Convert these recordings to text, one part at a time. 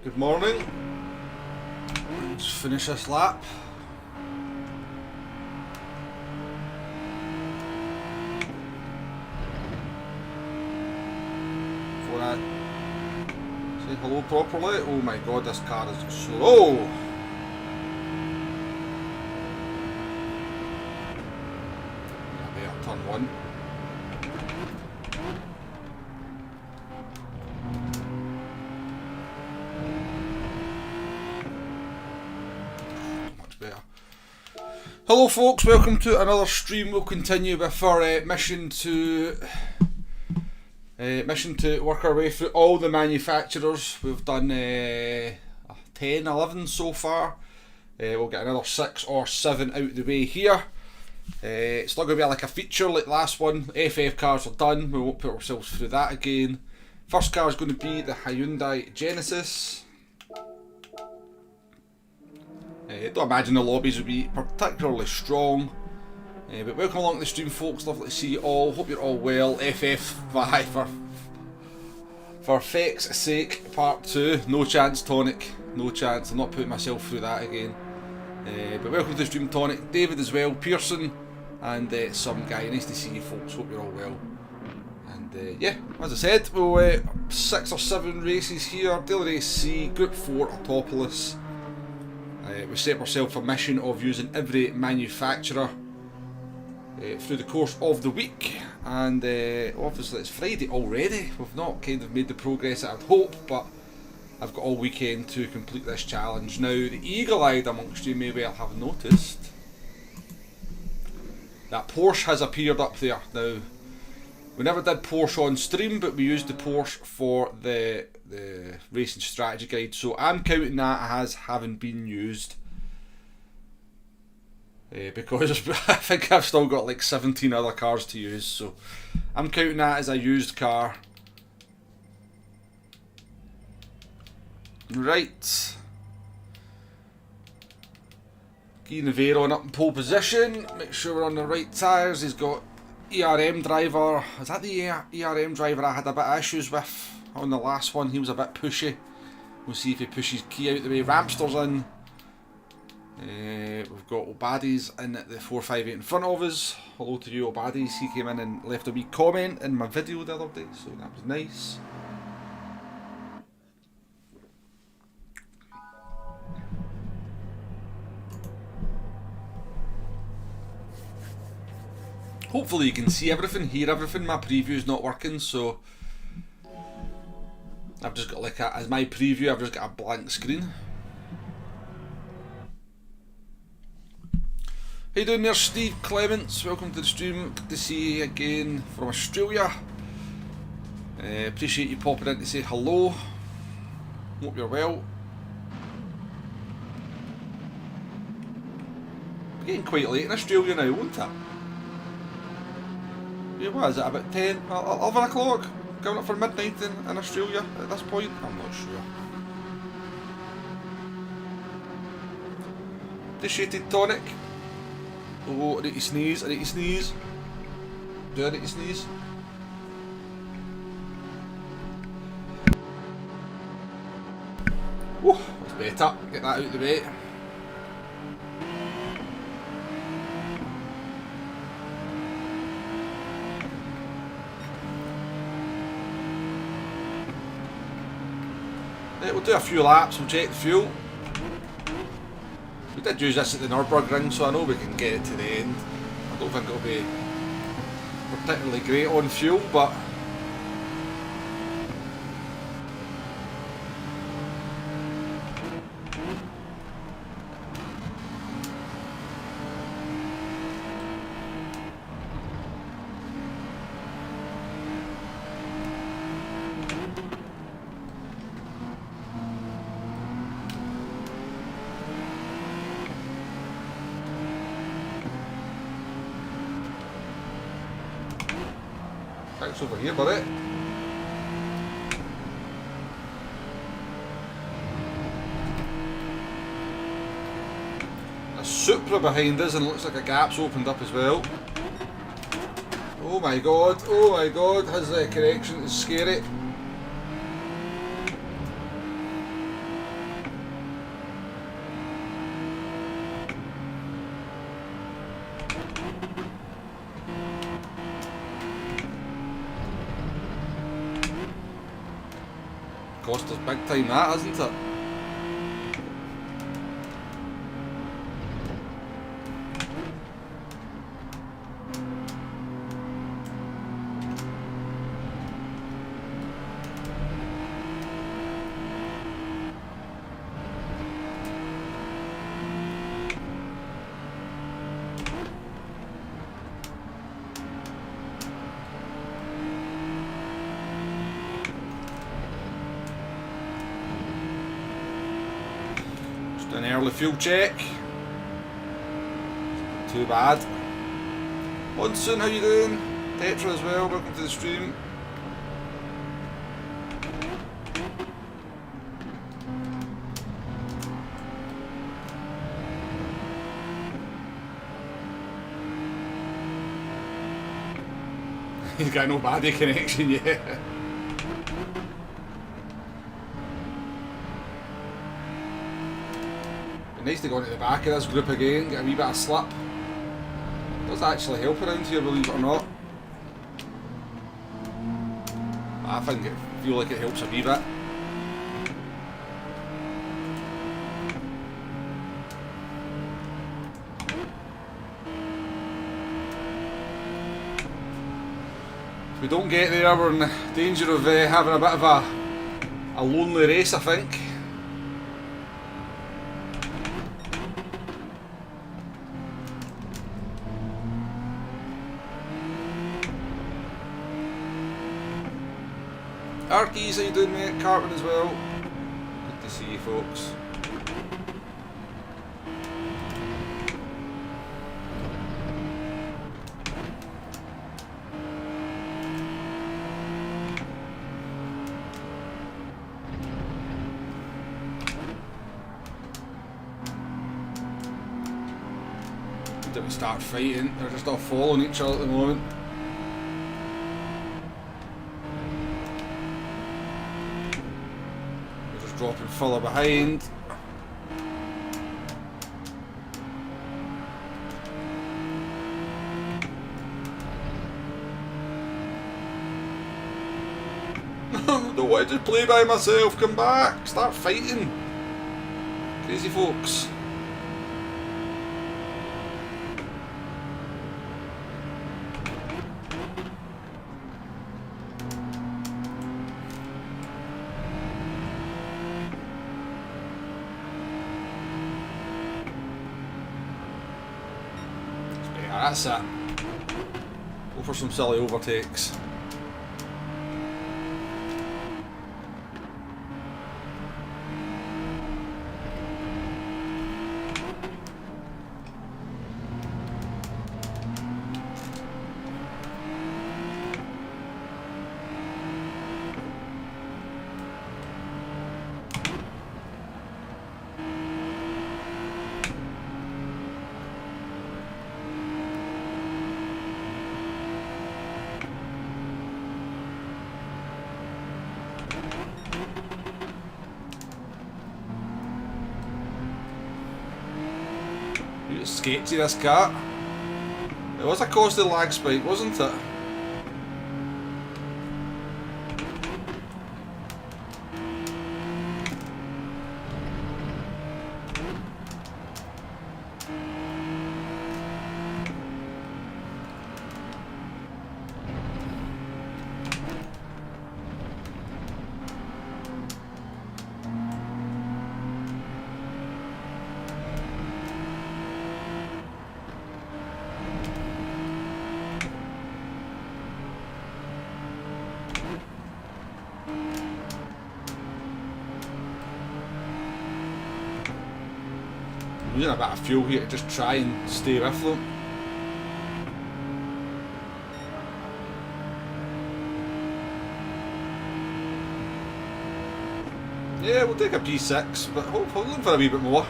Good morning. Let's finish this lap. Before I say hello properly. Oh my god, this car is slow. Yeah, there, turn one. Hello folks, welcome to another stream. We'll continue with our mission to work our way through all the manufacturers. We've done 10, 11 so far. We'll get another 6 or 7 out of the way here. It's not going to be like a feature like the last one. FF cars are done, we won't put ourselves through that again. First car is going to be the Hyundai Genesis. Don't imagine the lobbies will be particularly strong, but welcome along to the stream folks, lovely to see you all, hope you're all well. FF5 for feck's sake, part 2, no chance Tonic, no chance, I'm not putting myself through that again. But welcome to the stream Tonic, David as well, Pearson, and some guy, nice to see you folks, hope you're all well. And yeah, as I said, we'll 6 or 7 races here, Daily Race C, Group 4, Autopolis. We set ourselves a mission of using every manufacturer through the course of the week, and obviously it's Friday already. We've not kind of made the progress that I'd hope, but I've got all weekend to complete this challenge. Now, the eagle-eyed amongst you may well have noticed that Porsche has appeared up there. Now, we never did Porsche on stream, but we used the Porsche for the racing strategy guide, so I'm counting that as having been used, because I think I've still got like 17 other cars to use, so I'm counting that as a used car. Right, Guy Navarro up in pole position, make sure we're on the right tyres. He's got ERM driver. Is that the ERM driver I had a bit of issues with on the last one? He was a bit pushy. We'll see if he pushes Key out the way. Ramster's in. We've got Obadi's in at the 458 in front of us. Hello to you, Obadi's. He came in and left a wee comment in my video the other day, so that was nice. Hopefully you can see everything, hear everything. My preview's not working, so I've just got like as my preview, I've just got a blank screen. How you doing there, Steve Clements? Welcome to the stream. Good to see you again from Australia. Appreciate you popping in to say hello. Hope you're well. Getting quite late in Australia now, won't it? Yeah, what is it, about 10, 11 o'clock? Going up for midnight in Australia at this point? I'm not sure. Appreciated Tonic. Oh, I need to sneeze, I need to sneeze. Do I need to sneeze? Oh, that's better. Get that out of the way. We'll do a few laps, we'll check the fuel. We did use this at the Nürburgring, so I know we can get it to the end. I don't think it'll be particularly great on fuel, but thanks over here, buddy. A Supra behind us, and it looks like a gap's opened up as well. Oh my god, his correction is scary. cost us big time, that, hasn't it? An early fuel check. Too bad. Monsoon, how you doing? Tetra as well, welcome to the stream. He's got no body connection yet. Nice to go into the back of this group again, get a wee bit of slip. Does actually help around here, believe it or not. I feel like it helps a wee bit. If we don't get there, we're in danger of having a bit of a lonely race, I think. Arkies, how you doing, mate? Cartman as well. Good to see you folks. Did we start fighting? They're just all following each other at the moment. Dropping further behind. Don't want to just play by myself, come back, start fighting. Crazy folks. That's it. Go for some silly overtakes. Sketchy, this car. It was a costly lag spike, wasn't it? Using a bit of fuel here to just try and stay with them. Yeah, we'll take a P6, but hopefully looking for a wee bit more.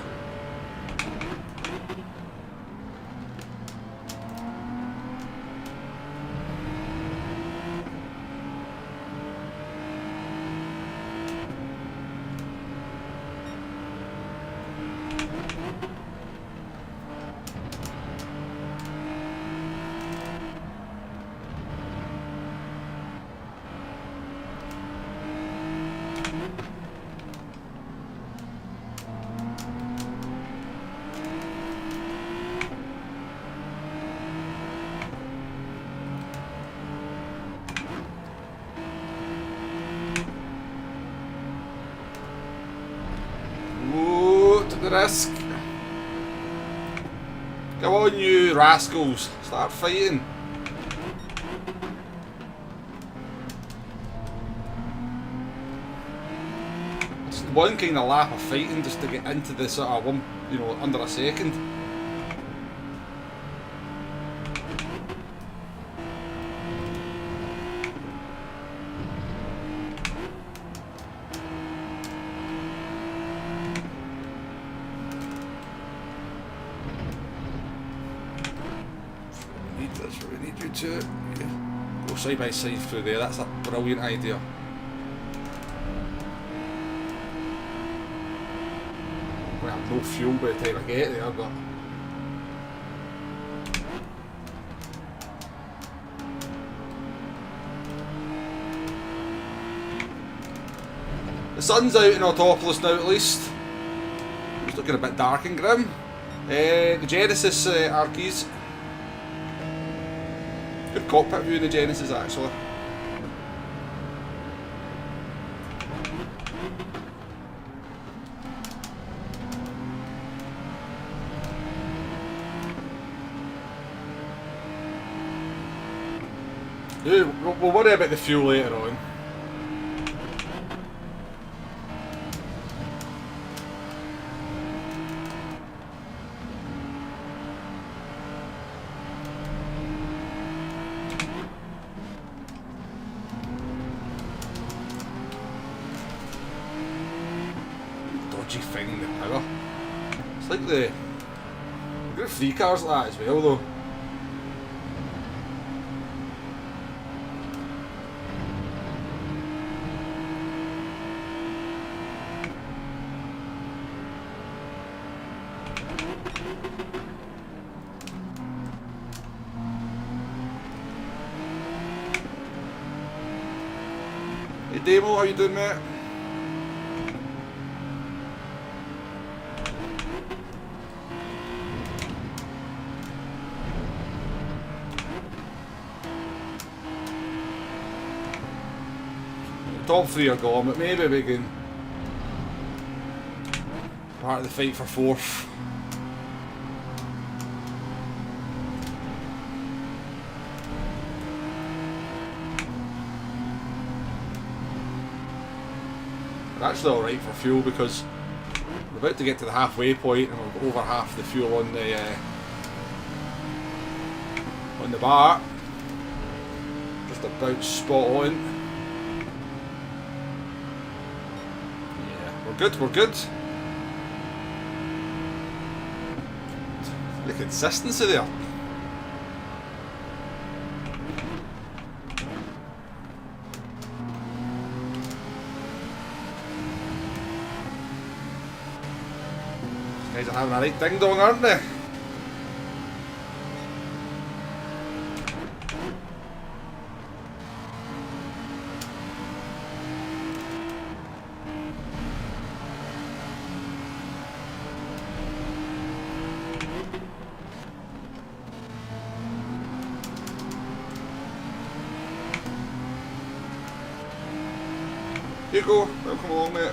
risk. Come on, you rascals. Start fighting. It's one kind of lap of fighting just to get into the sort of one, you know, under a second. That's what we need you to go side by side through there. That's a brilliant idea. I'm going to have no fuel by the time I get there, but the sun's out in Autopolis now at least. It's looking a bit dark and grim. The Genesis Archies. Good cockpit view in the Genesis actually. Yeah, we'll worry about the fuel later on. Dodgy finding the power. It's like we've got 3 cars like that as well though. Hey Demo, how you doing, mate? The top 3 are gone, but maybe we can part of the fight for 4th. We're actually alright for fuel because we're about to get to the halfway point and we're over half the fuel on the bar. Just about spot on. Yeah, we're good, we're good. The consistency there. Guys are having a right ding dong, aren't they? Here you go, welcome along, mate.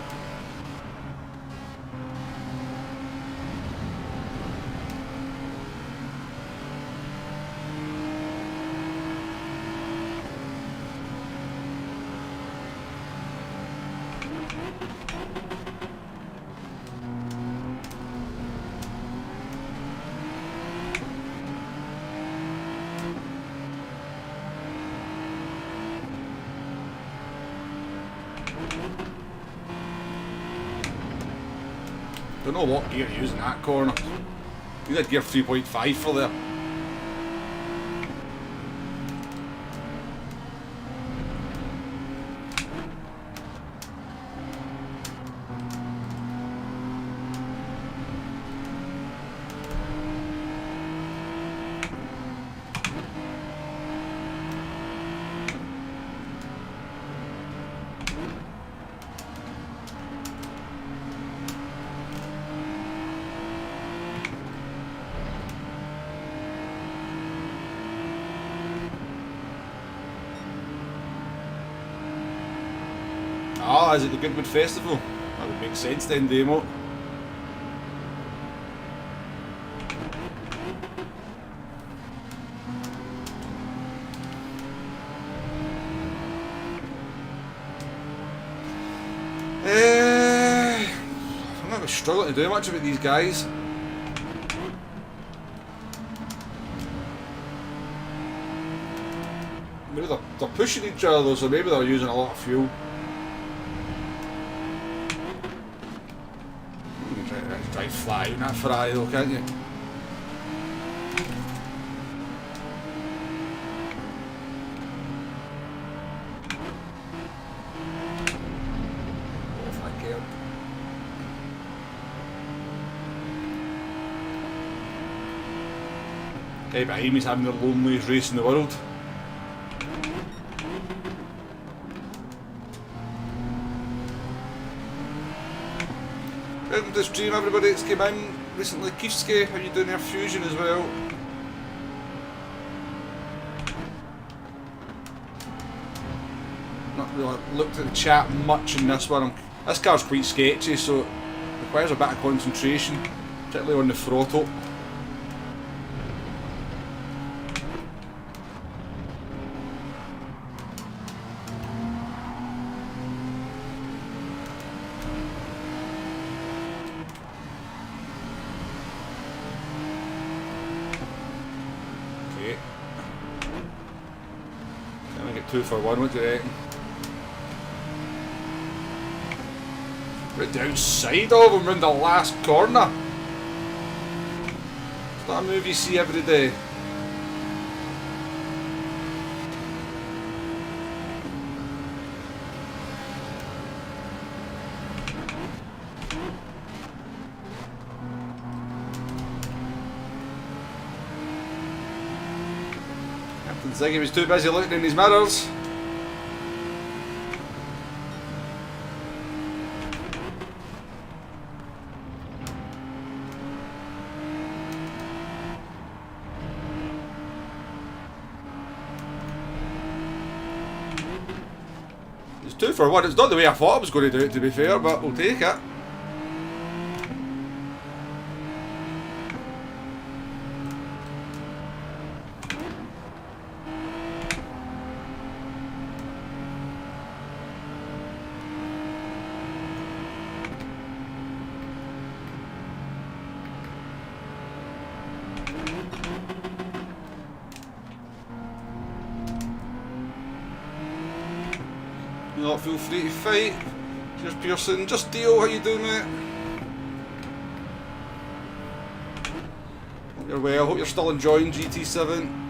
Don't know what gear to use in that corner. You need gear 3.5 for there. Ah, is it the Goodwood Festival? That would make sense then, Demo. struggling to do much about these guys. Maybe they're pushing each other though, so maybe they're using a lot of fuel. You can try to drive flat out in that Ferrari though, can't you? Guy behind me's having the loneliest race in the world. Welcome to the stream, everybody that's came in recently. Kifske, how you doing there? Fusion as well. Not really looked at the chat much in this one. This car's quite sketchy, so it requires a bit of concentration, particularly on the throttle. Okay. Can I get 2 for 1? What do you reckon? Right outside of him round the last corner. Is that a move you see every day? Captain Ziggy was too busy looking in his mirrors. It's 2 for 1. It's not the way I thought I was going to do it, to be fair, but we'll take it. You lot feel free to fight. Here's Pearson. Just deal. How you doing, mate? Hope you're well. Hope you're still enjoying GT7.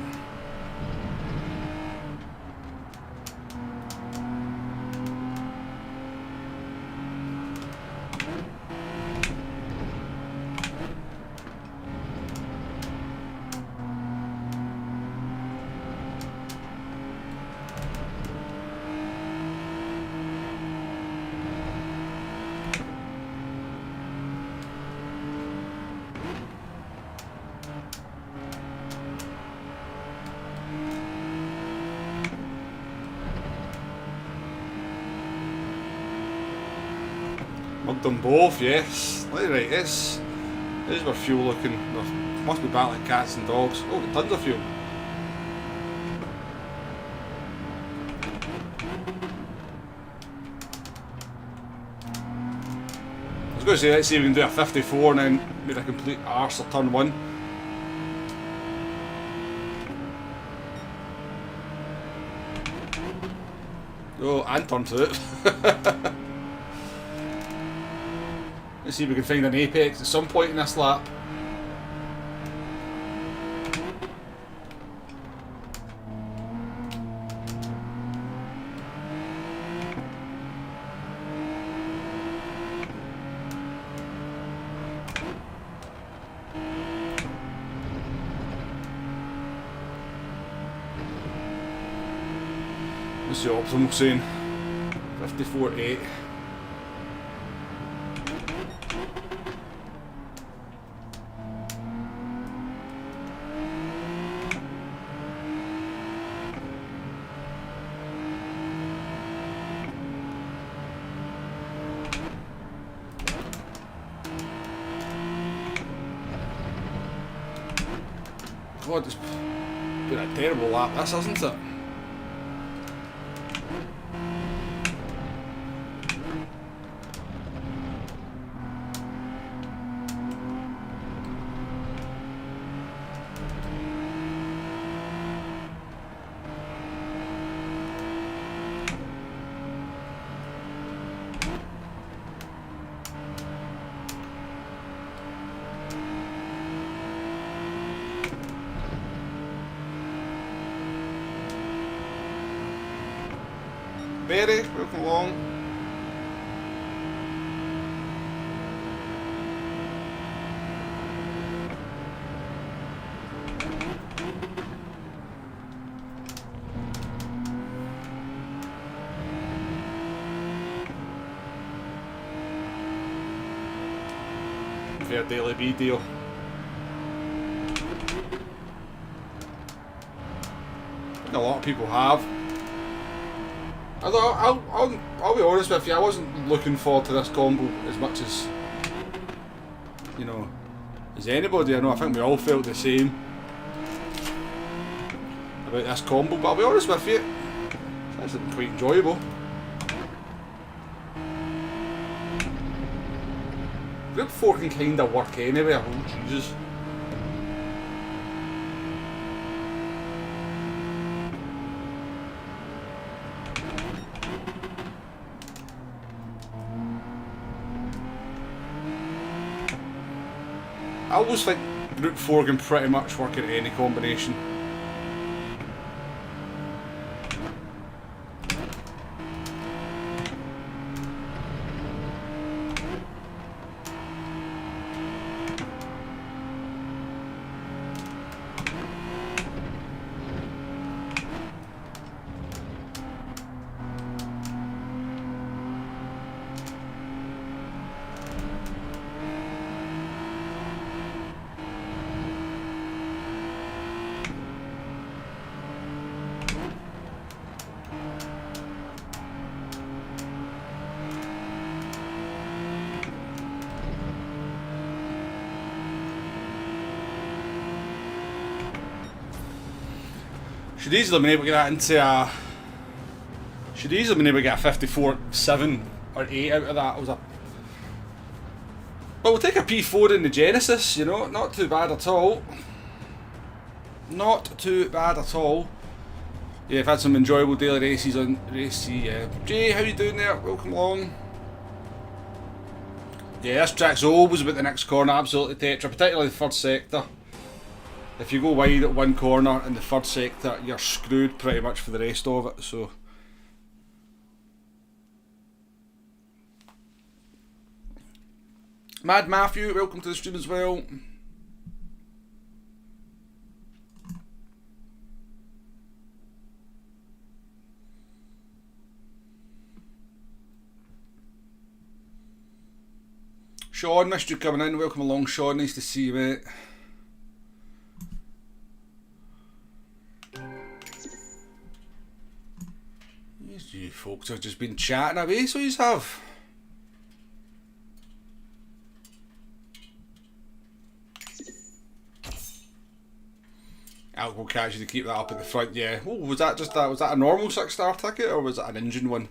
Mugged them both, yes. Right, yes. There's where fuel looking. Must be battling cats and dogs. Oh, got tons of fuel. I was going to say, let's see if we can do a 54 and then make a complete arse of turn 1. Oh, and turn 2. Let's see if we can find an apex at some point in this lap. What's the optimal saying? 54.8. God, it's been a terrible lap, this, hasn't it? Berry, welcome along. Fair daily video. A lot of people have. I'll be honest with you, I wasn't looking forward to this combo as much as, you know, as anybody. I know I think we all felt the same about this combo, but I'll be honest with you, it's quite enjoyable. Group 4 can kinda work anyway, oh Jesus. I always think Group 4 can pretty much work in any combination. Should easily been able to get that into a. Should easily been able to get a 54.7 or 8 out of that. It was a. But we'll take a P4 in the Genesis, you know, not too bad at all. Not too bad at all. Yeah, I've had some enjoyable daily races on Racy. Yeah. Jay, how you doing there? Welcome along. Yeah, this track's always about the next corner, absolutely Tetra, particularly the third sector. If you go wide at one corner in the third sector, you're screwed pretty much for the rest of it, so. Mad Matthew, welcome to the stream as well. Sean, missed you coming in, welcome along Sean, nice to see you mate. You folks have just been chatting away, so you have. Alcohol catch you to keep that up at the front, yeah. Oh, was that just was that a normal 6-star ticket or was it an engine one?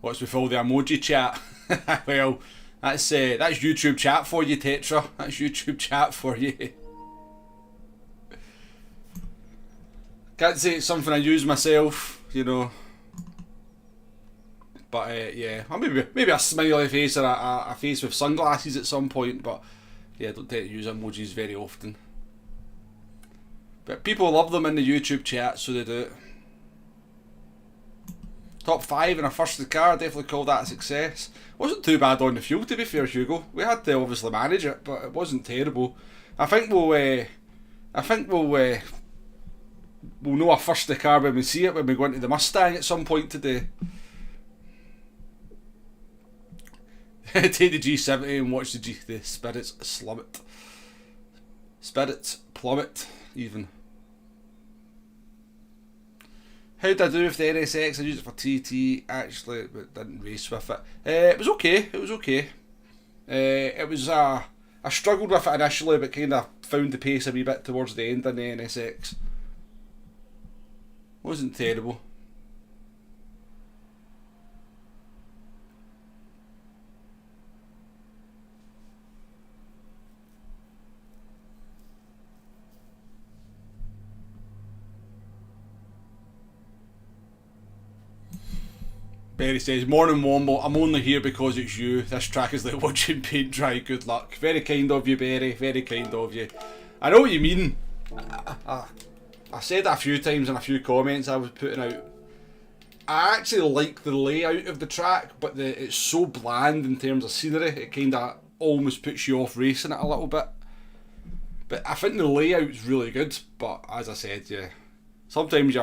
What's with all the emoji chat? Well, that's YouTube chat for you, Tetra. That's YouTube chat for you. Can't say it's something I use myself, you know. But yeah, or maybe a smiley face or a face with sunglasses at some point. But yeah, I don't tend to use emojis very often. But people love them in the YouTube chat, so they do it. Top 5 in a first of the car, definitely call that a success. Wasn't too bad on the fuel, to be fair, Hugo. We had to obviously manage it, but it wasn't terrible. I think we'll know a first of the car when we see it, when we go into the Mustang at some point today. Take the G70 and watch the spirits slummet. Spirits plummet, even. How did I do with the NSX? I used it for TT, actually, but didn't race with it. It was okay, it was okay. I struggled with it initially, but kind of found the pace a wee bit towards the end in the NSX. Wasn't terrible. Barry says, morning Womble, I'm only here because it's you. This track is like watching paint dry, good luck. Very kind of you, Barry, very kind of you. I know what you mean. I said it a few times in a few comments I was putting out. I actually like the layout of the track, but it's so bland in terms of scenery, it kind of almost puts you off racing it a little bit. But I think the layout's really good, but as I said, yeah, sometimes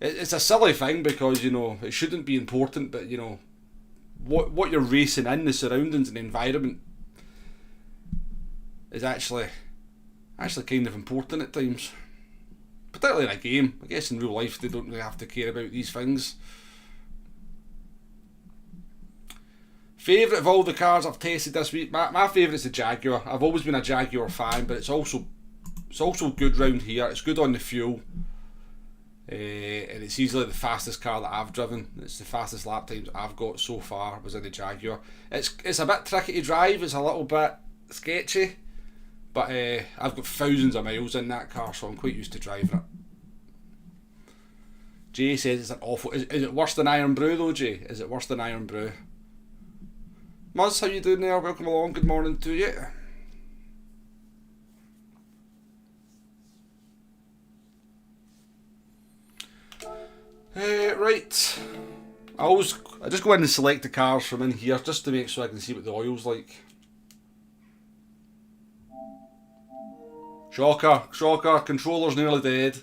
it's a silly thing because, you know, it shouldn't be important, but, you know, what you're racing in, the surroundings and the environment is actually kind of important at times. Particularly in a game. I guess in real life they don't really have to care about these things. Favourite of all the cars I've tested this week? My favourite's the Jaguar. I've always been a Jaguar fan, but it's also good round here. It's good on the fuel. And it's easily the fastest car that I've driven. It's the fastest lap times I've got so far was in the Jaguar. It's a bit tricky to drive, it's a little bit sketchy, but I've got thousands of miles in that car, so I'm quite used to driving it. Jay says it's an awful... Is it worse than Iron Brew though, Jay? Is it worse than Iron Brew? Muzz, how you doing there? Welcome along, good morning to you. Right, I just go in and select the cars from in here just to make sure I can see what the oil's like. Shocker, controller's nearly dead.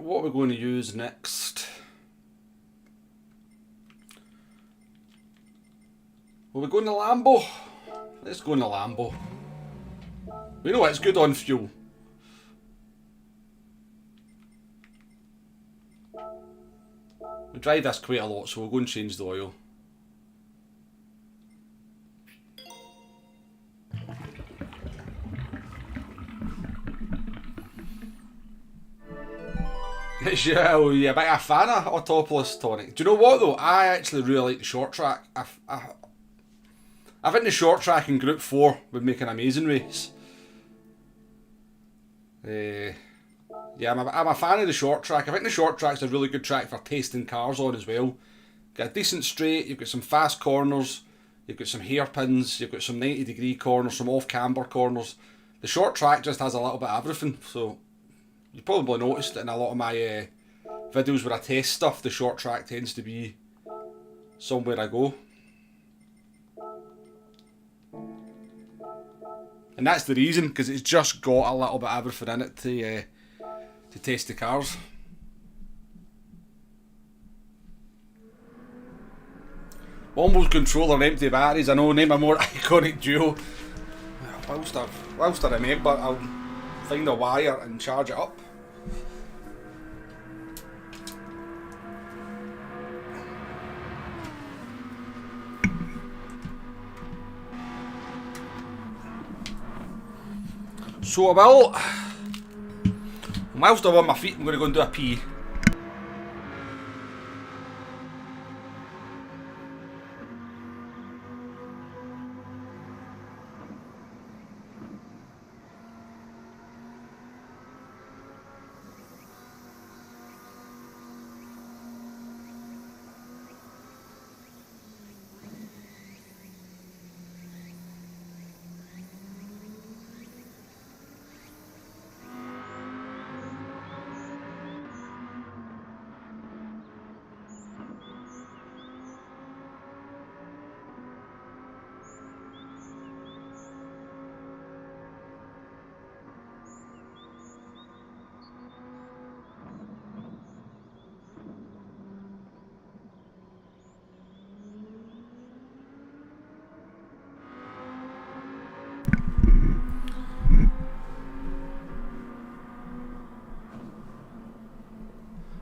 What are we going to use next? Will we go in the Lambo? Let's go in the Lambo. We know it's good on fuel. We drive this quite a lot, so we'll go and change the oil. Yeah, a bit of a fan of Autopolis, Tonic. Do you know what though? I actually really like the short track. I think the short track in Group 4 would make an amazing race. Yeah, I'm a fan of the short track. I think the short track's a really good track for testing cars on as well. Got a decent straight, you've got some fast corners, you've got some hairpins, you've got some 90-degree corners, some off-camber corners. The short track just has a little bit of everything, so you probably noticed that in a lot of my videos where I test stuff, the short track tends to be somewhere I go. And that's the reason, because it's just got a little bit of everything in it to test the cars. Almost controller empty batteries. I know, name a more iconic duo. Whilst I remember, I'll find a wire and charge it up. So I will. Whilst I'm on my feet, I'm going to go and do a pee.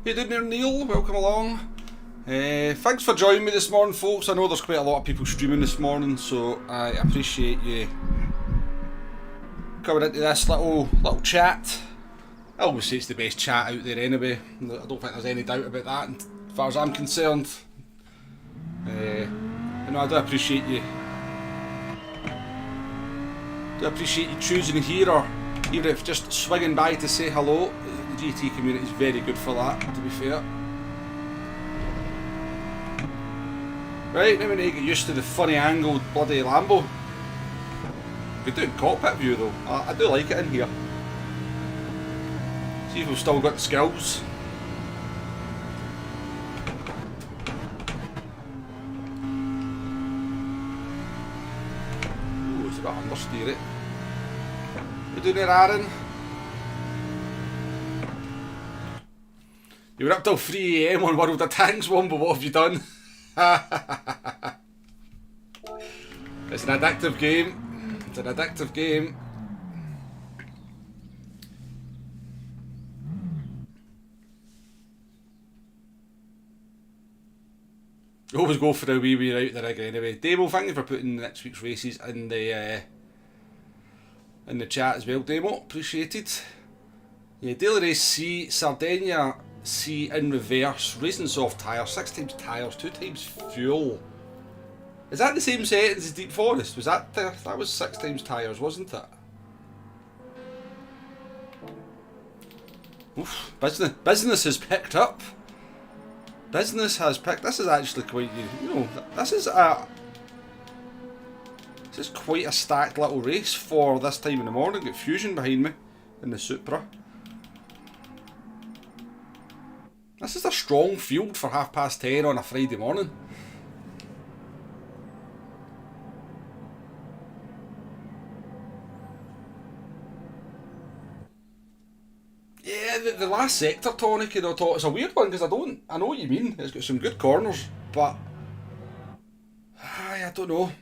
Hey doing there, Neil? Welcome along. Thanks for joining me this morning, folks. I know there's quite a lot of people streaming this morning, so I appreciate you coming into this little chat. I always say it's the best chat out there anyway. I don't think there's any doubt about that as far as I'm concerned. You know, I do appreciate you Do appreciate you choosing here, or even if just swinging by to say hello. The GT community is very good for that, to be fair. Right, now we need to get used to the funny angled bloody Lambo. We're doing cockpit view though. I do like it in here. See if we've still got the skills. Ooh, it's a bit understeer it. What are you doing there, Aaron? You were up till 3 AM on World of Tanks one, but what have you done? It's an addictive game. It's an addictive game. Always go for a wee out the rig anyway. Demo, thank you for putting next week's races in the chat as well, Demo. Appreciated. Yeah, Daily Race C, Sardinia C in reverse, racing soft tyres, 6 times tyres, 2 times fuel. Is that the same settings as Deep Forest? Was that that was 6 times tyres, wasn't it? Oof, business has picked up. Business has picked. This is actually quite, you know, this is quite a stacked little race for this time in the morning. Got Fusion behind me in the Supra. This is a strong field for 10:30 on a Friday morning. Yeah, the last sector, Tonic, you know, it's a weird one because I know what you mean. It's got some good corners, but I don't know.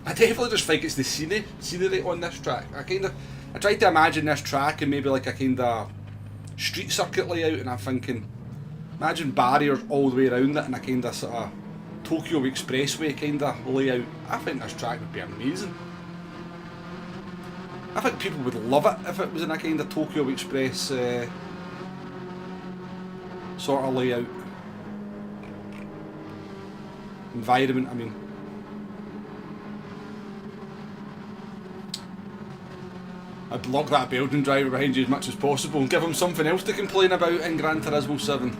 I definitely just think it's the scenery on this track. I tried to imagine this track and maybe like a kind of street circuit layout, and I'm thinking, imagine barriers all the way around it and a kind of sort of Tokyo Expressway kind of layout. I think this track would be amazing. I think people would love it if it was in a kind of Tokyo Express sort of layout. Environment, I mean. I'd block that building driver behind you as much as possible and give him something else to complain about in Gran Turismo 7.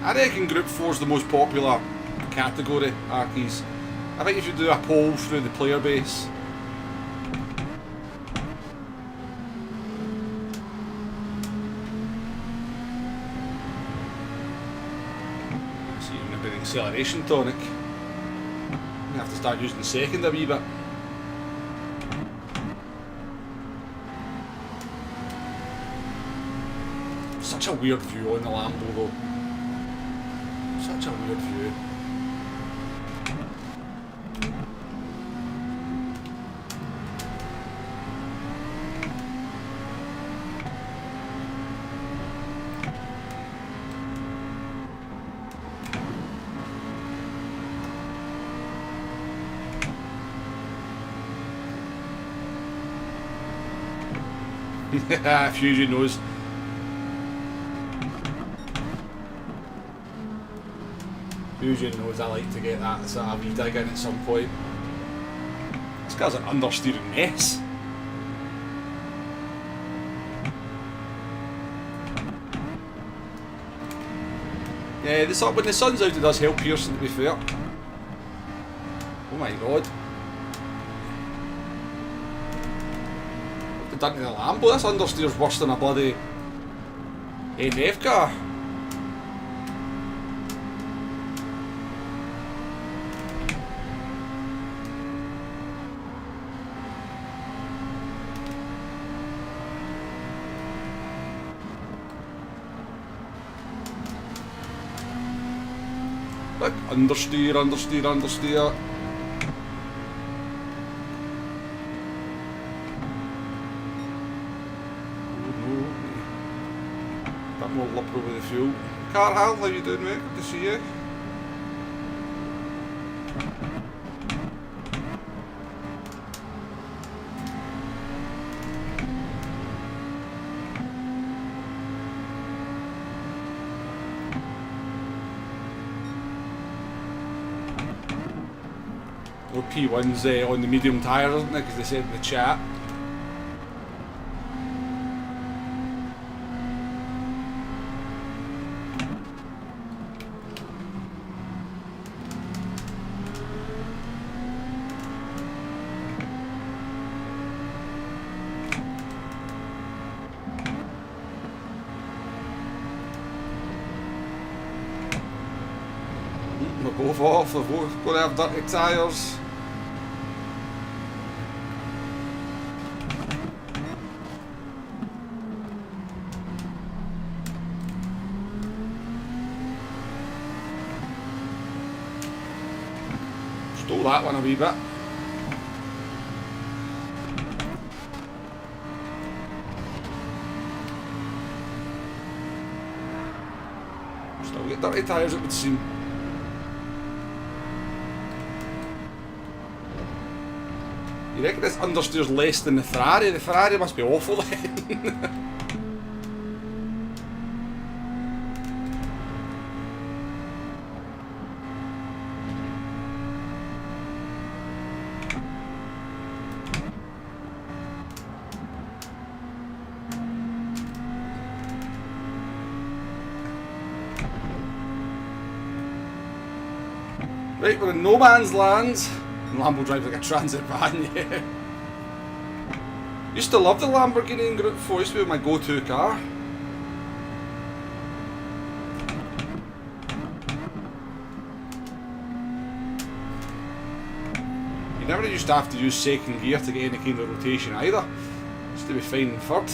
I reckon Group 4 is the most popular category, Arkies. I think if you do a poll through the player base, see even a bit of acceleration, Tonic. You have to start using the second a wee bit. Such a weird view on the Lambo though. Such a weird view. Fusion knows. Fusion knows I like to get that sort of wee dig in at some point. This guy's an understeering mess. Yeah, when the sun's out it does help Pearson, to be fair. Oh my god. What have they done to the Lambo? This understeer's worse than a bloody FF car. Look, understeer. Oh no. Bit more lip over the fuel. Carhal, how you doing, mate? Good to see you. over P1s on the medium tyres, isn't it? Because they said in the chat. We're both off, we're both going to have dirty tyres. Stole that one a wee bit. Still get dirty tyres, it would seem. You reckon this understeer's less than the Ferrari? The Ferrari must be awful then. Right, we're in no man's land. Lambo drives like a transit van, yeah. Used to love the Lamborghini in Group 4, used to be my go-to car. You never used to have to use second gear to get any kind of rotation either. Used to be fine in third.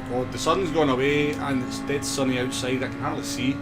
God, the sun's gone away and it's dead sunny outside, I can hardly see.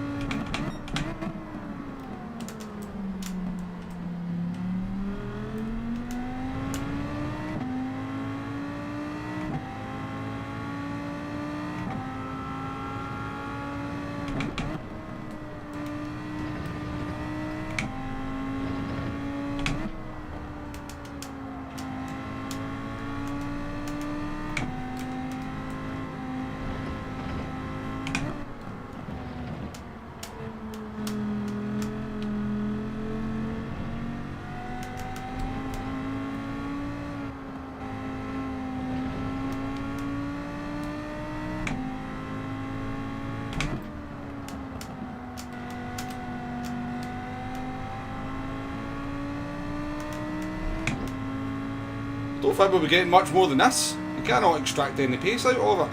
Don't think we'll be getting much more than this. You cannot extract any pace out of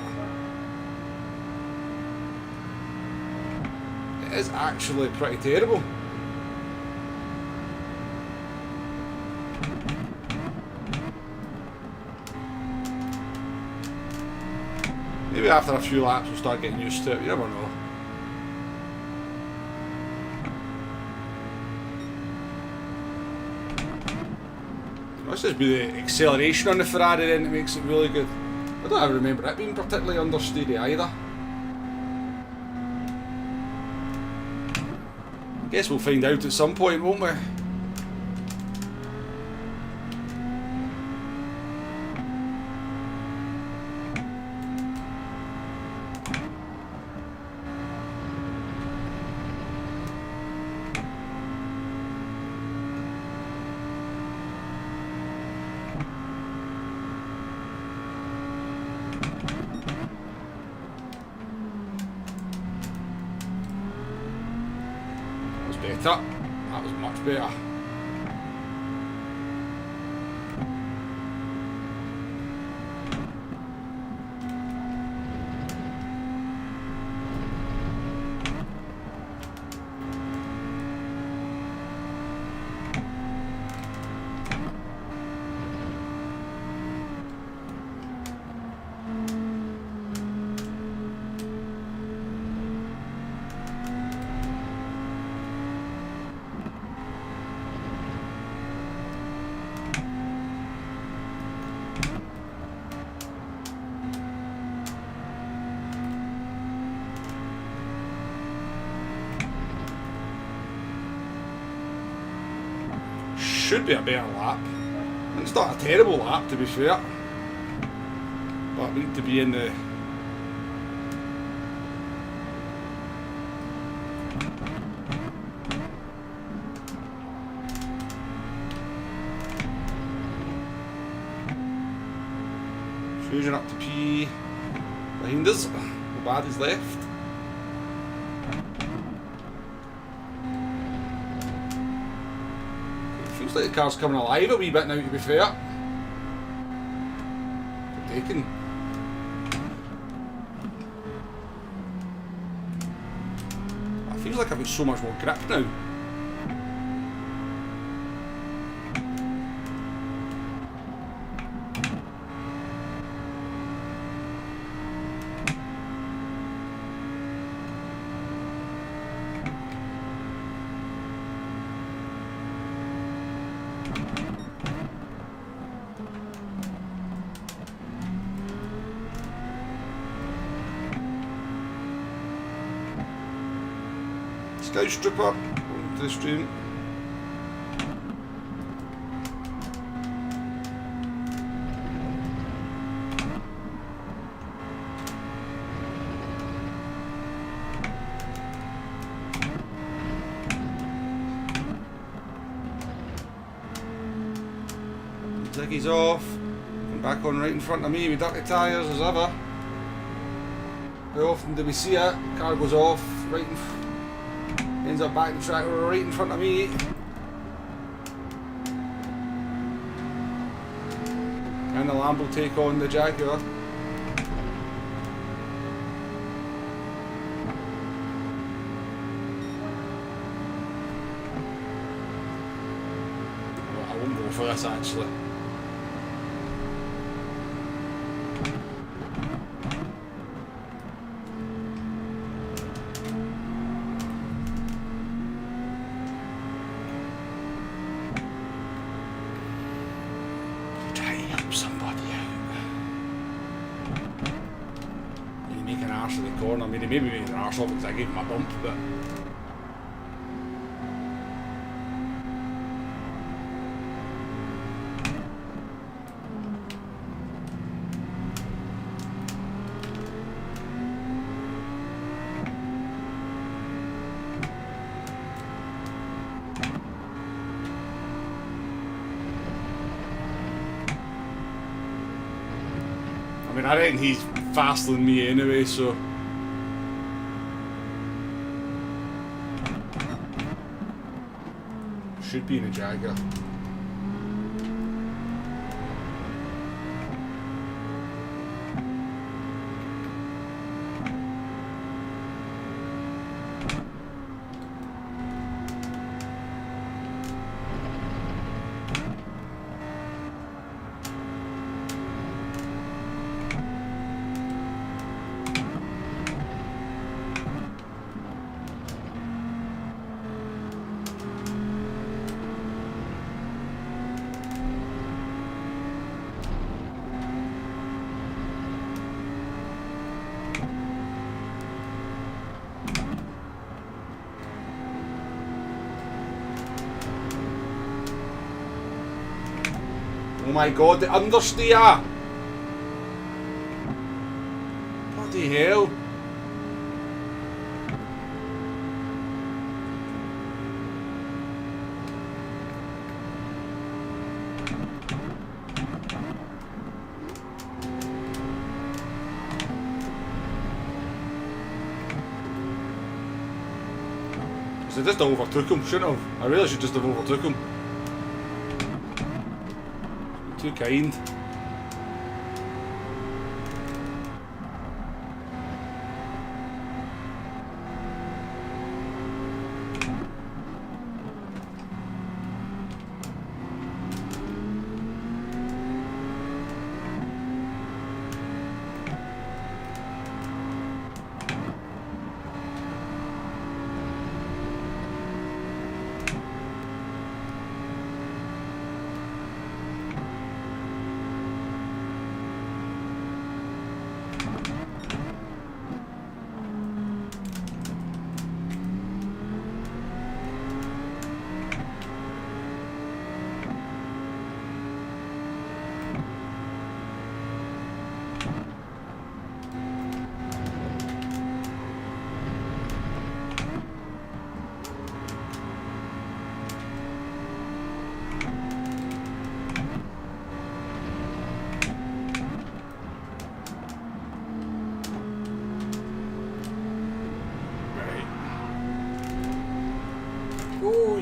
it. It is actually pretty terrible. Maybe after a few laps we'll start getting used to it, you never know. Must just be the acceleration on the Ferrari then that makes it really good. I don't ever remember it being particularly understeery either. I guess we'll find out at some point, won't we? Better. That was much better. should be a better lap. It's not a terrible lap, to be fair. But we need to be in the... Fusion up to P behind us. The bad is left. It feels like the car's coming alive a wee bit now, to be fair. Taken. It feels like I've got so much more grip now. Sky stripper to the stream. Ziggy's off. And back on right in front of me with dirty tyres as ever. How often do we see it? Car goes off right in front. Ends up back in the track right in front of me. And the Lambo will take on the Jaguar. Well, I won't go for this actually. I mean, he maybe made an arse off because I gave him a bump, but... I mean, I reckon he's faster than me anyway, so... Should be in a Jaguar. Oh my god, the understeer! Bloody hell. So I just overtook him, shouldn't have. I really should just have overtook him. Too kind.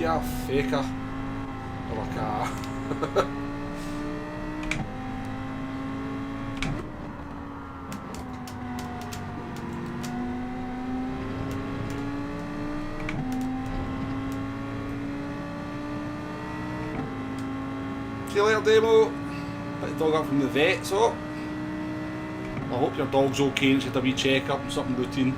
you a faker of a car. See you later, Demo. Pick the dog up from the vet, so. I hope your dog's okay and it's just a wee check-up and something routine.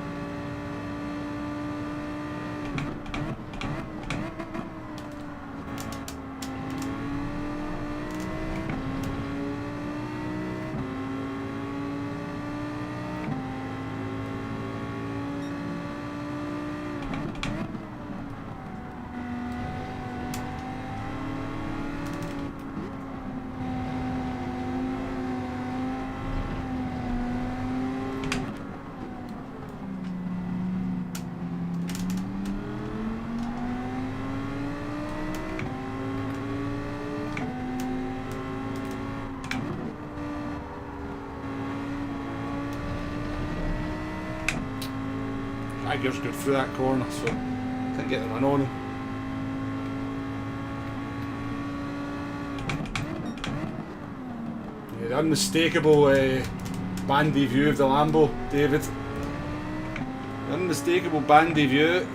Tiger's good through that corner, so can't get the run on him. Yeah, the unmistakable bandy view of the Lambo, David. The unmistakable bandy view.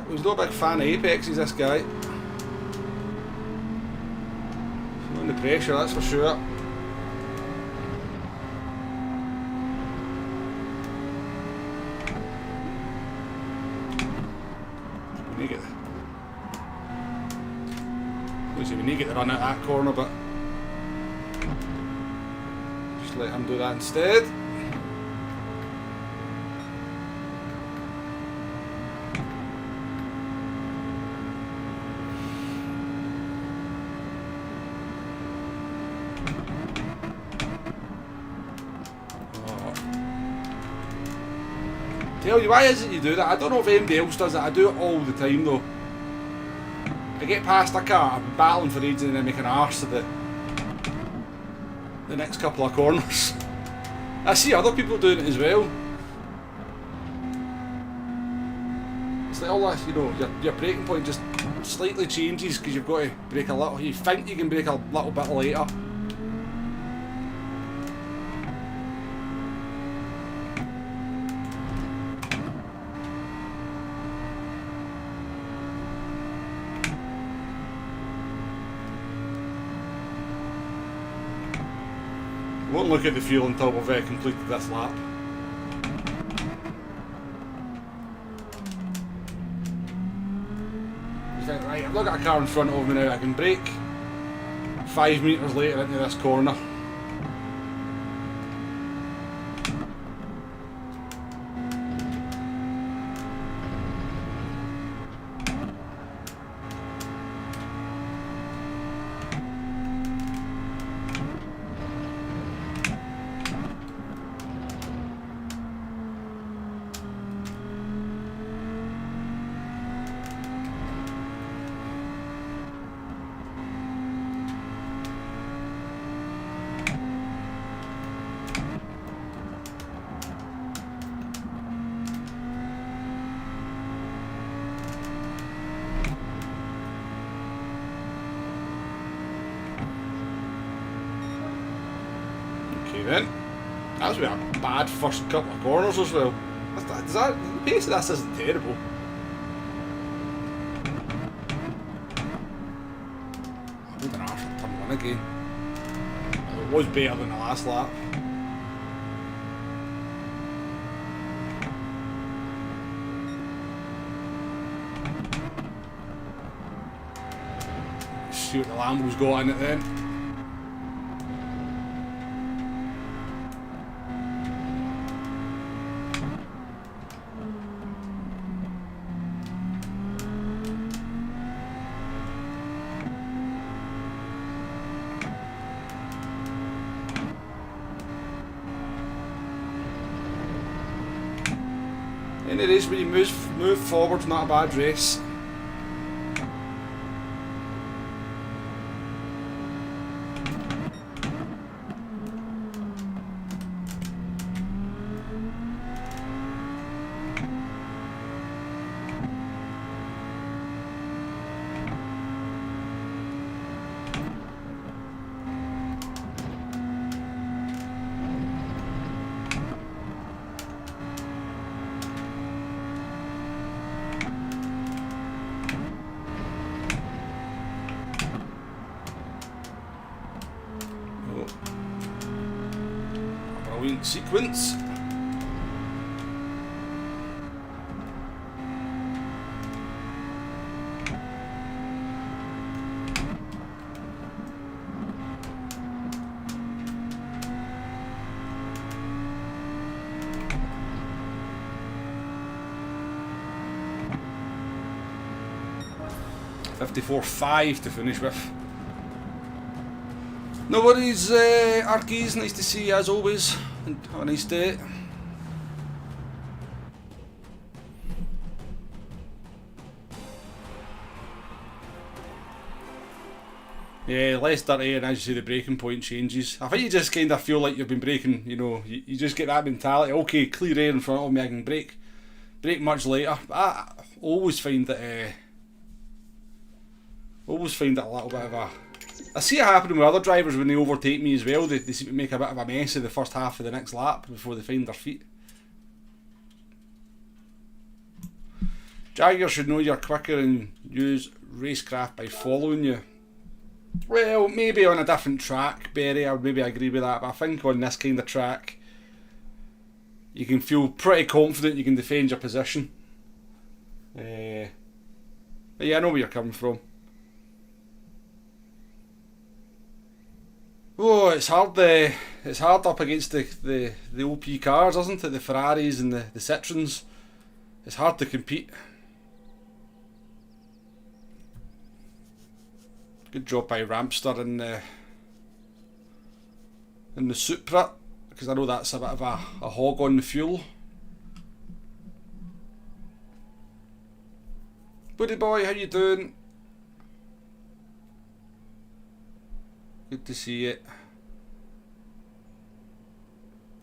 He's not a big fan of Apexes, this guy. He's not under pressure, that's for sure. We need to get the run out that corner, but just let him do that instead. Tell you, why is it you do that? I don't know if anybody else does it. I do it all the time though. I get past a car, I'm battling for ages and then make an arse of the next couple of corners. I see other people doing it as well. It's like all that, you know, your braking point just slightly changes because you've got to brake a little. You think you can brake a little bit later. Won't look at the fuel until we've completed this lap. You think, right, I've not got a car in front of me now, I can brake 5 metres later into this corner. Then that was a bad first couple of corners as well. The pace of this isn't terrible. I did an arse at turn 1 again. It was better than the last lap. See what the Lambo's got in it then. Any race where you move forward's not a bad race. Sequence. .54.5 to finish with. No worries, Arkies, nice to see you as always. Have a nice day. Yeah, less dirty, and as you say, the braking point changes. I think you just kind of feel like you've been braking, you know, you just get that mentality, okay, clear air in front of me, I can brake much later. But I always find that a little bit of a... I see it happening with other drivers when they overtake me as well. They seem to make a bit of a mess of the first half of the next lap before they find their feet. Jagger should know you're quicker and use racecraft by following you. Well, maybe on a different track, Berry, I would maybe agree with that, but I think on this kind of track you can feel pretty confident you can defend your position. But yeah, I know where you're coming from. Oh, it's hard up against the OP cars, isn't it? The Ferraris and the Citroens. It's hard to compete. Good job by Rampster in the Supra, because I know that's a bit of a hog on the fuel. Buddy boy, how you doing? Good to see it.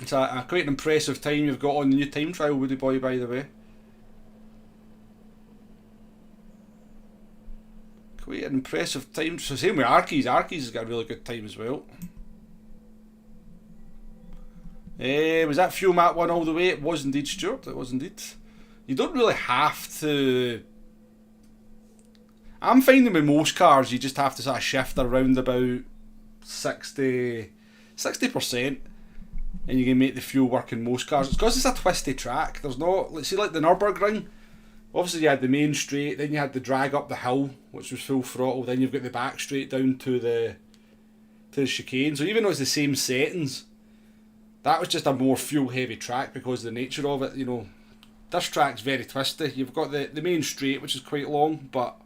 It's a quite an impressive time you've got on the new time trial, Woody boy, by the way. Quite an impressive time. So same with Arkies. Arkies has got a really good time as well. Was that fuel map one all the way? It was indeed, Stuart. It was indeed. You don't really have to... I'm finding with most cars you just have to sort of shift around about 60% and you can make the fuel work in most cars. It's because it's a twisty track. There's no... Let's see, like the Nürburgring. Obviously you had the main straight, then you had the drag up the hill, which was full throttle, then you've got the back straight down to the chicane. So even though it's the same settings, that was just a more fuel heavy track because of the nature of it. You know, this track's very twisty. You've got the main straight, which is quite long, but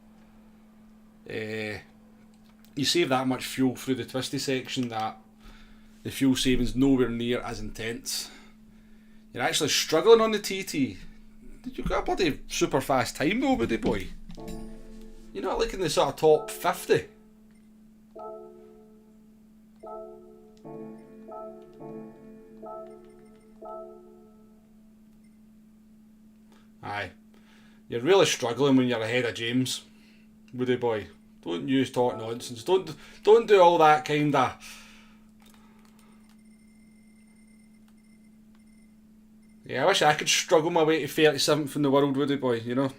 you save that much fuel through the twisty section that the fuel saving's nowhere near as intense. You're actually struggling on the TT. You've got a bloody super fast time though, buddy boy. You're not like in the sort of top 50. Aye. You're really struggling when you're ahead of James, buddy boy. Don't use talk nonsense. Don't do all that kinda... Yeah, I wish I could struggle my way to 37th in the world, woody boy, you know.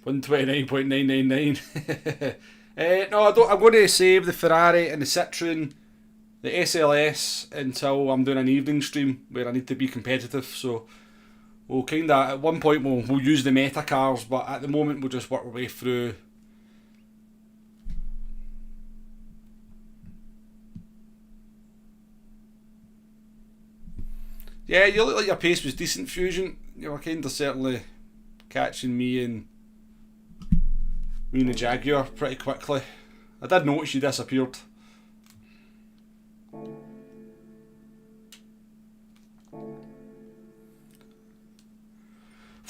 $129.999. No, I don't. I'm going to save the Ferrari and the Citroen, the SLS until I'm doing an evening stream where I need to be competitive. So we'll kind of, at one point we'll use the meta cars, but at the moment we'll just work our way through. Yeah, you look like your pace was decent, Fusion. You were kind of certainly catching me in Me and the Jaguar pretty quickly. I did notice she disappeared.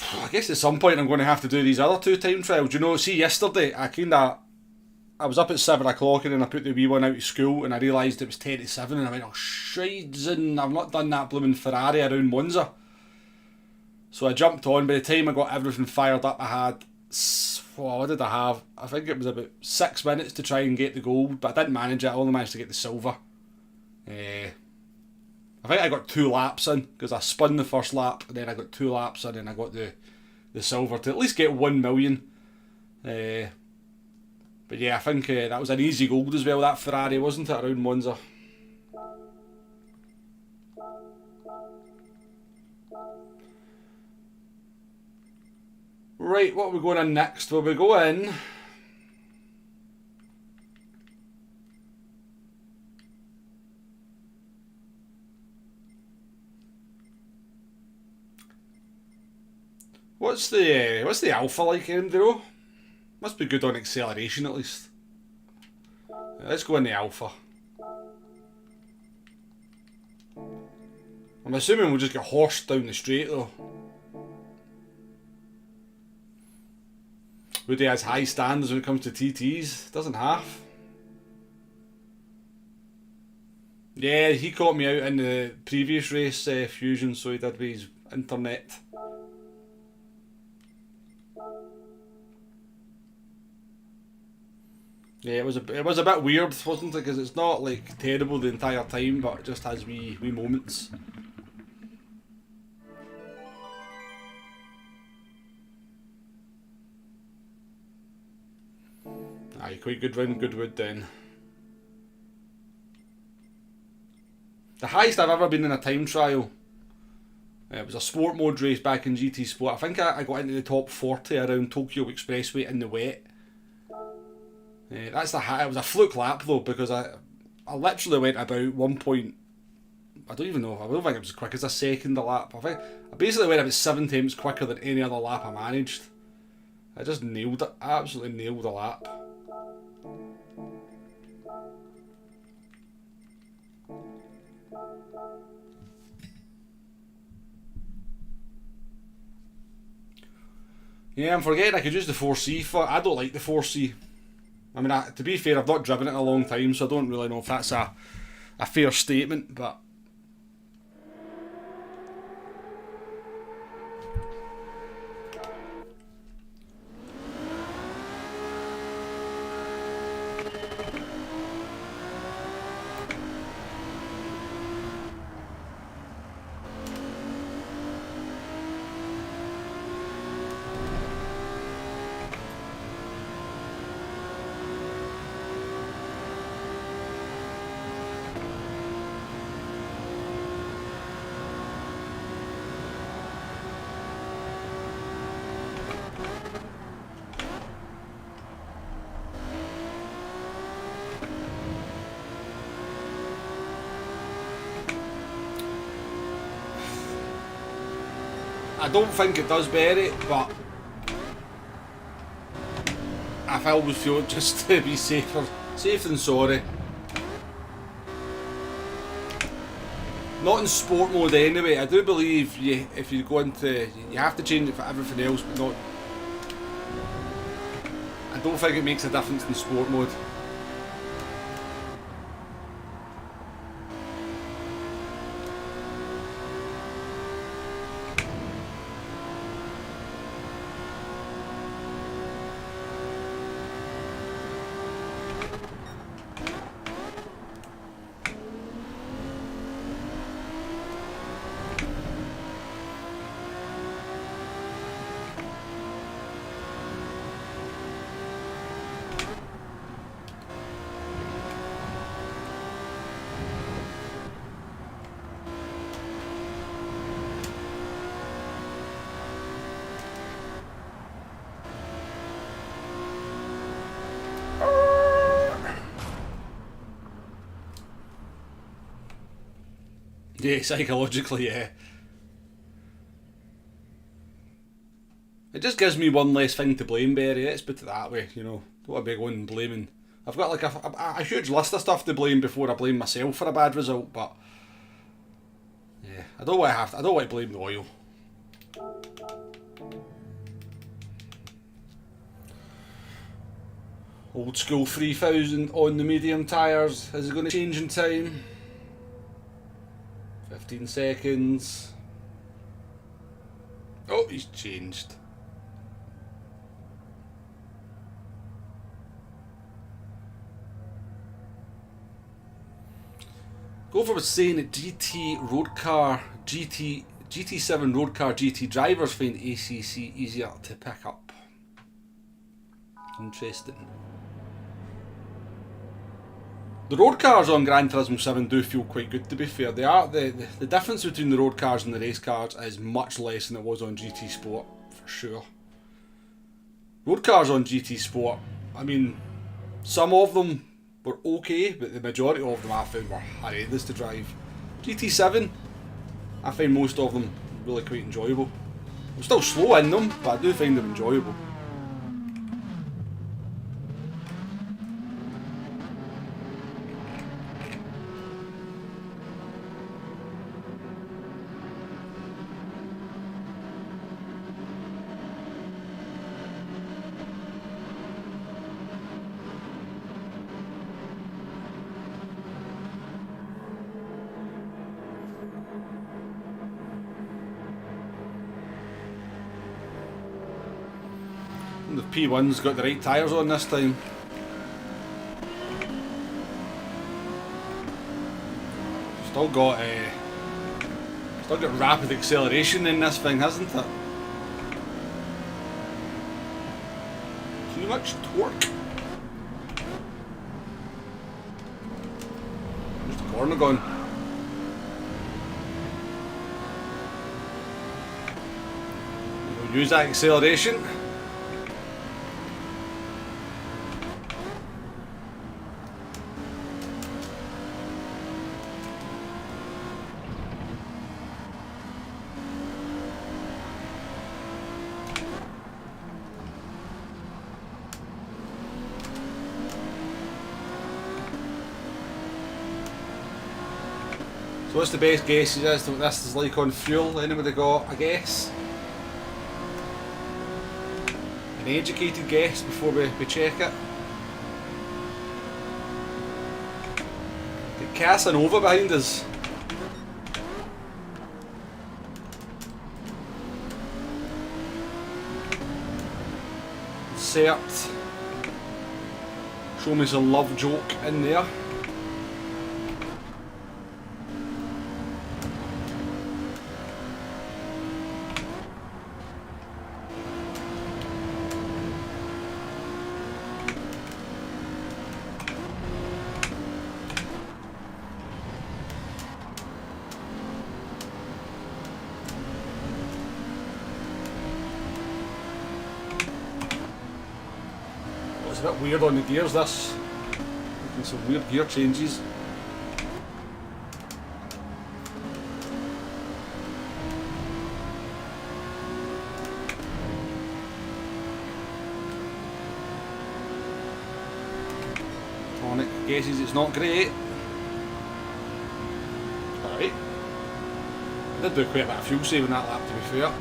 I guess at some point I'm going to have to do these other 2 time trials. You know, see yesterday I was up at 7 o'clock and then I put the wee one out of school and I realised it was 10 to 7 and I went, oh shites, and I've not done that blooming Ferrari around Monza. So I jumped on. By the time I got everything fired up, I had, what did I have? I think it was about 6 minutes to try and get the gold, but I didn't manage it. I only managed to get the silver. I think I got 2 laps in, because I spun the first lap, and then I got 2 laps in, and I got the silver to at least get 1 million. But yeah, I think that was an easy gold as well, that Ferrari, wasn't it, around Monza? Right, what are we going in next? Well, we go in... What's the Alpha like, Enduro? Must be good on acceleration at least. Let's go in the Alpha. I'm assuming we'll just get horsed down the straight though. Woody has high standards when it comes to TTs. Doesn't have. Yeah, he caught me out in the previous race, Fusion, so he did with his internet. Yeah, it was a bit weird, wasn't it? Because it's not like terrible the entire time, but it just has wee moments. Aye, quite good round Goodwood then. The highest I've ever been in a time trial. It was a sport mode race back in GT Sport. I think I got into the top 40 around Tokyo Expressway in the wet. That's the high. It was a fluke lap though, because I literally went about 1 point. I don't even know. I don't think it was as quick as a second a lap. I think I basically went about 7 times quicker than any other lap I managed. I just nailed it. Absolutely nailed the lap. Yeah, I'm forgetting I could use the 4C for. I don't like the 4C. I mean, to be fair, I've not driven it in a long time, so I don't really know if that's a fair statement, but... I don't think it does bury, but I always feel just to be safe than sorry. Not in sport mode anyway. I do believe if you go into, you have to change it for everything else, but not. I don't think it makes a difference in sport mode. Yeah, psychologically, yeah. It just gives me one less thing to blame, Barry. Let's put it that way, you know. Don't want to be going and blaming. I've got like a huge list of stuff to blame before I blame myself for a bad result, but yeah, I don't want to blame the oil. Old school 3000 on the medium tyres. Is it going to change in time? 15 seconds. Oh, he's changed. Gopher was saying that GT7 road car GT drivers find ACC easier to pick up. Interesting. The road cars on Gran Turismo 7 do feel quite good, to be fair. They are the difference between the road cars and the race cars is much less than it was on GT Sport, for sure. Road cars on GT Sport, I mean, some of them were okay, but the majority of them I found were horrendous to drive. GT7, I find most of them really quite enjoyable. I'm still slow in them, but I do find them enjoyable. The P1's got the right tyres on this time. Still got rapid acceleration in this thing, hasn't it? Too much torque. Where's the corner gone? We'll use that acceleration. So what's the best guess as to what this is like on fuel? Anybody got a guess? An educated guess before we check it? The Casanova behind us. Insert show me some love joke in there. It's a bit weird on the gears, this. Making some weird gear changes. Tonic guesses it's not great. Alright. I did do quite a bit of fuel saving that lap, to be fair.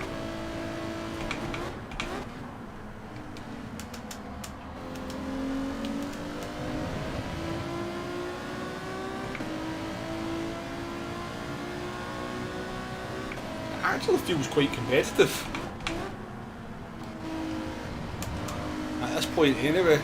Actually feels quite competitive at this point anyway.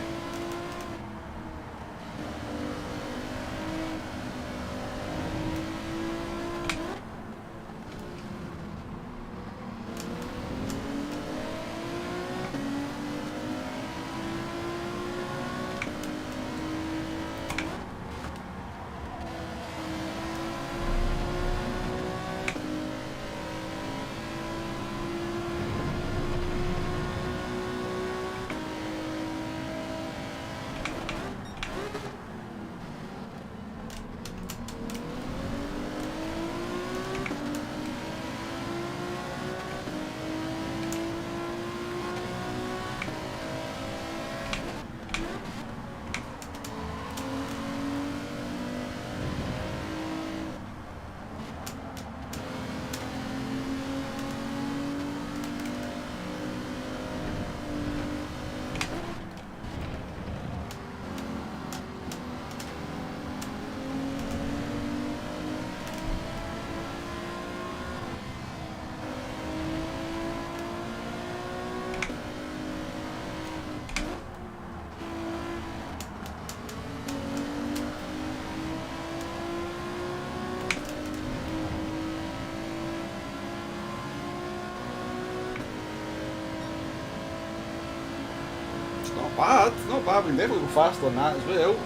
Not bad, not bad. We can definitely go faster than that as well.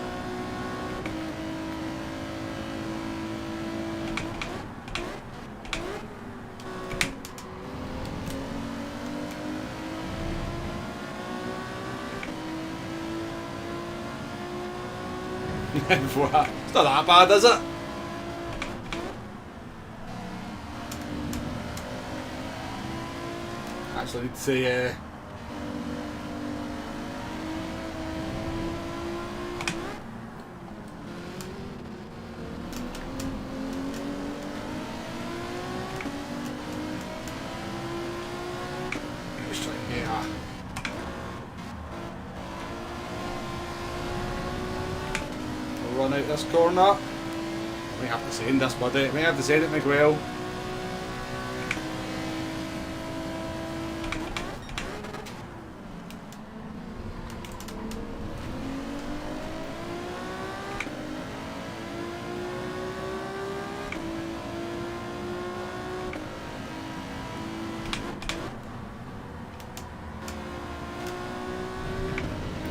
It's not that bad, is it? Actually, need to say, let's try and get a run out this corner. We have to send this, buddy. We have to send it, Miguel.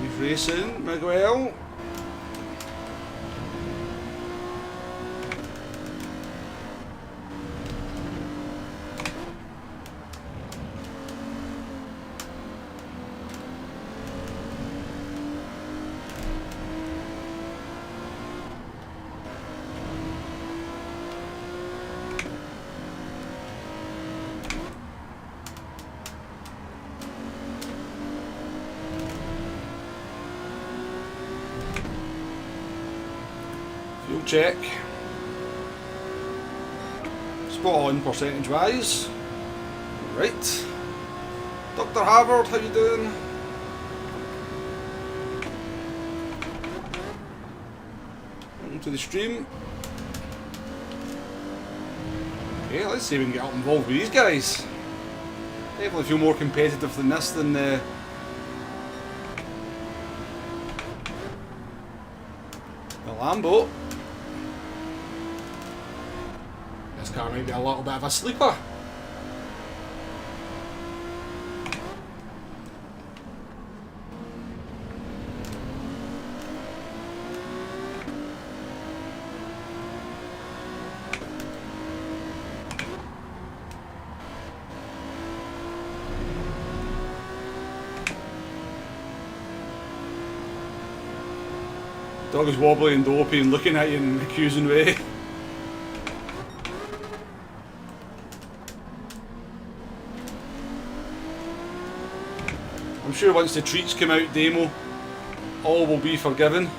He's racing, Miguel. Fuel check. Spot on percentage wise. Right. Dr. Harvard, how you doing? Welcome to the stream. Okay, let's see if we can get up involved with these guys. Definitely feel more competitive than this than the Lambo. This car might be a little bit of a sleeper. Dog is wobbly and dopey and looking at you in an accusing way. I'm sure once the treats come out demo, all will be forgiven.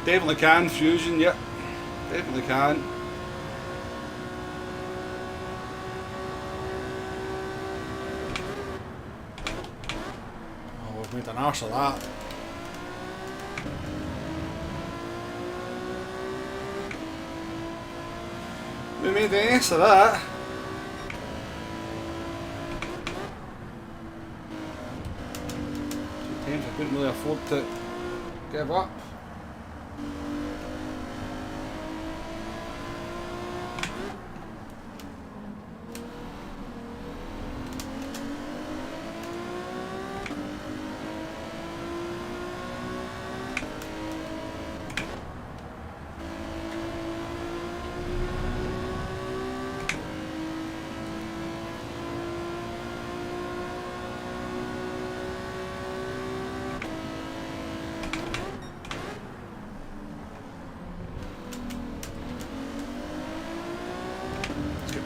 Definitely can, Fusion, yep. Definitely can. Oh, we've made an arse of that. We made an ace of that. Sometimes I couldn't really afford to give up.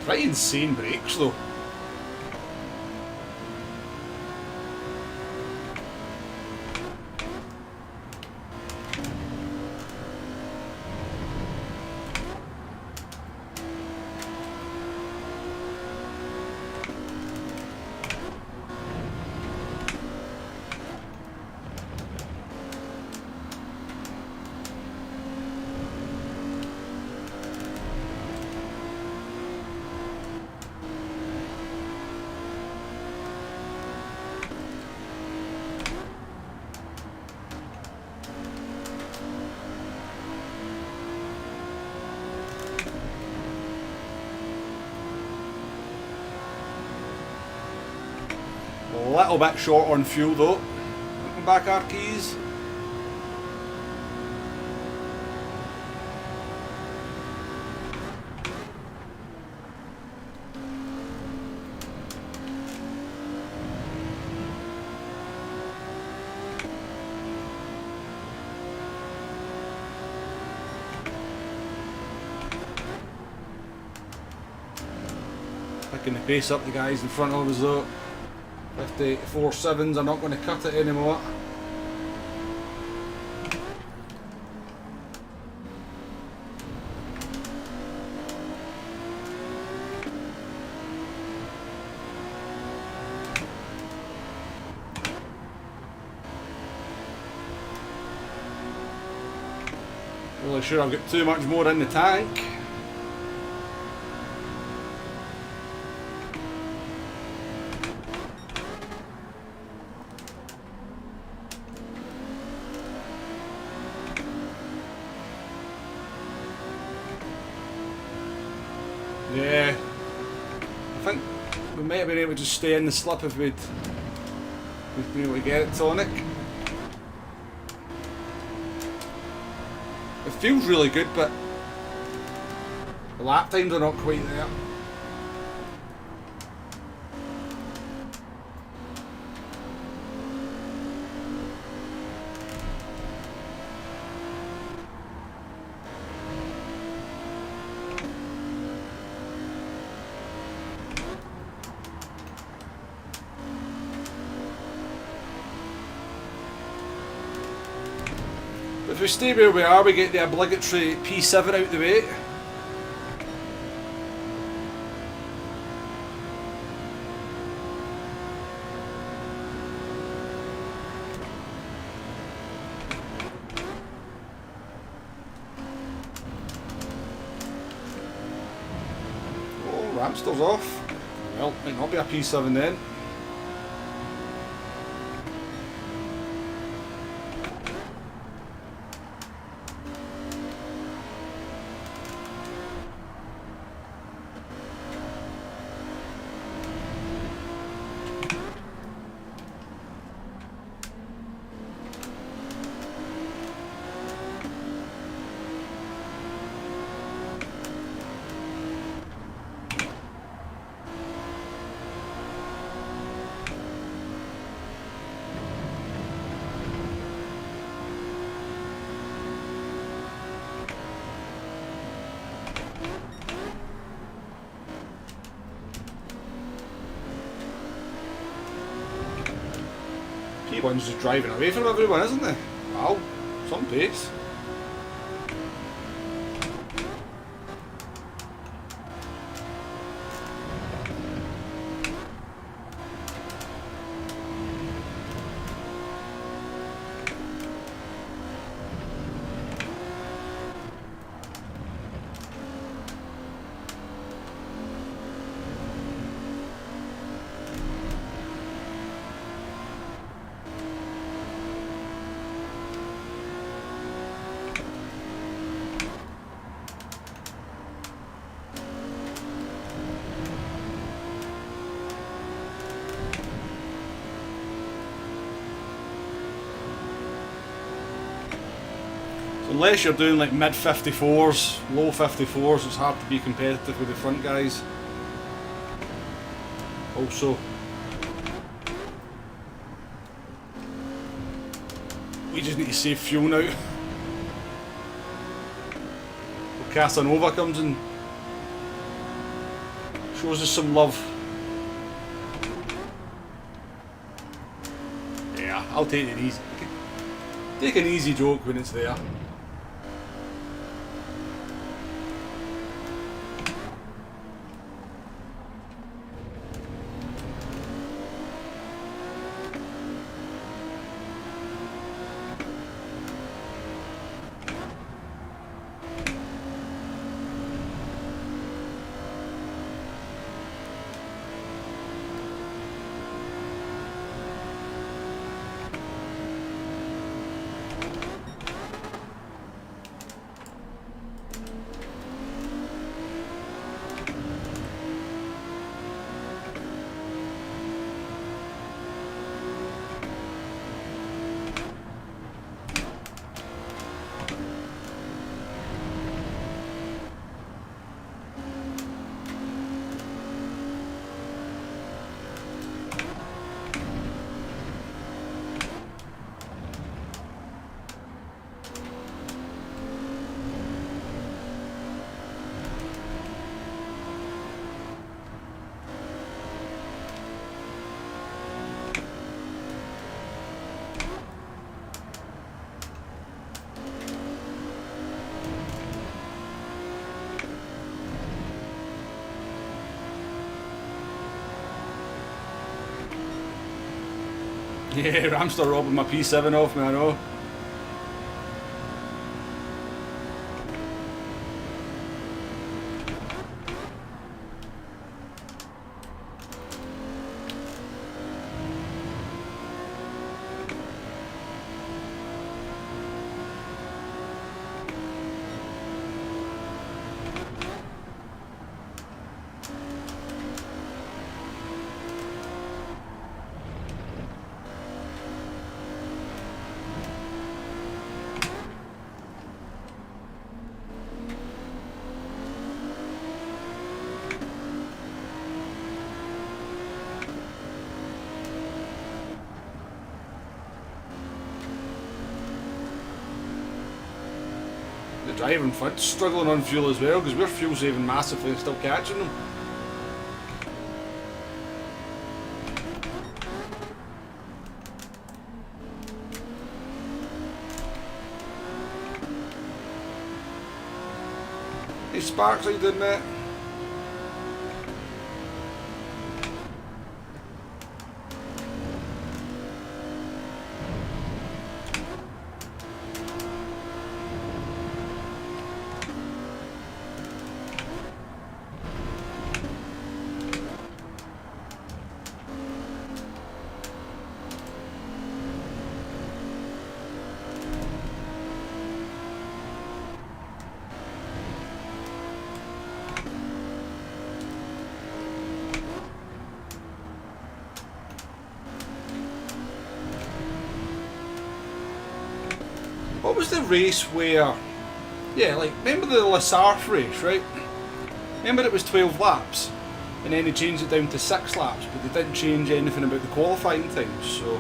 Pretty insane brakes though. A little bit short on fuel though. Welcome back, our keys. Picking the pace up the guys in front of us though. 54.7s are not going to cut it anymore. Really sure I've got too much more in the tank. Yeah, I think we might have been able to just stay in the slip if we'd been able to get it tonic. It feels really good, but the lap times are not quite there. If we stay where we are, we get the obligatory P7 out the way. Oh, Ramster's off. Well, might not be a P7 then. P1's just driving away from everyone, isn't they? Wow, some pace. Unless you're doing like mid 54s, low 54s, it's hard to be competitive with the front guys. Also, we just need to save fuel now. Casanova comes and shows us some love. Yeah, I'll take it easy. Take an easy joke when it's there. Yeah, Ramster robbing my P7 off me, I know. The driver in front struggling on fuel as well, because we're fuel saving massively and still catching them. Hey Sparks, how you doing, mate? What was the race where, yeah, like, remember the Lassarf race, right? Remember it was 12 laps, and then they changed it down to 6 laps, but they didn't change anything about the qualifying times, so...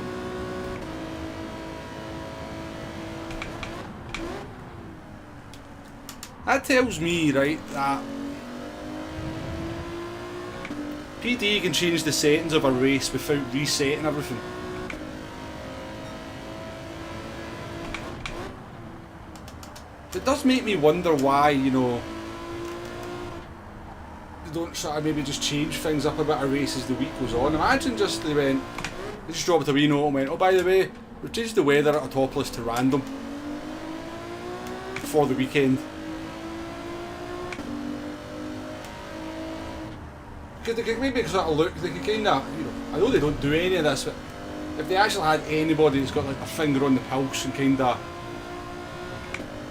That tells me, right, that PD can change the settings of a race without resetting everything. It does make me wonder why, you know, they don't sort of maybe just change things up a bit of race as the week goes on. Imagine just they just dropped a wee note and went, oh, by the way, we've changed the weather at Autopolis to random for the weekend. Because they could maybe sort of look, they could kind of, you know, I know they don't do any of this, but if they actually had anybody that's got like a finger on the pulse and kind of,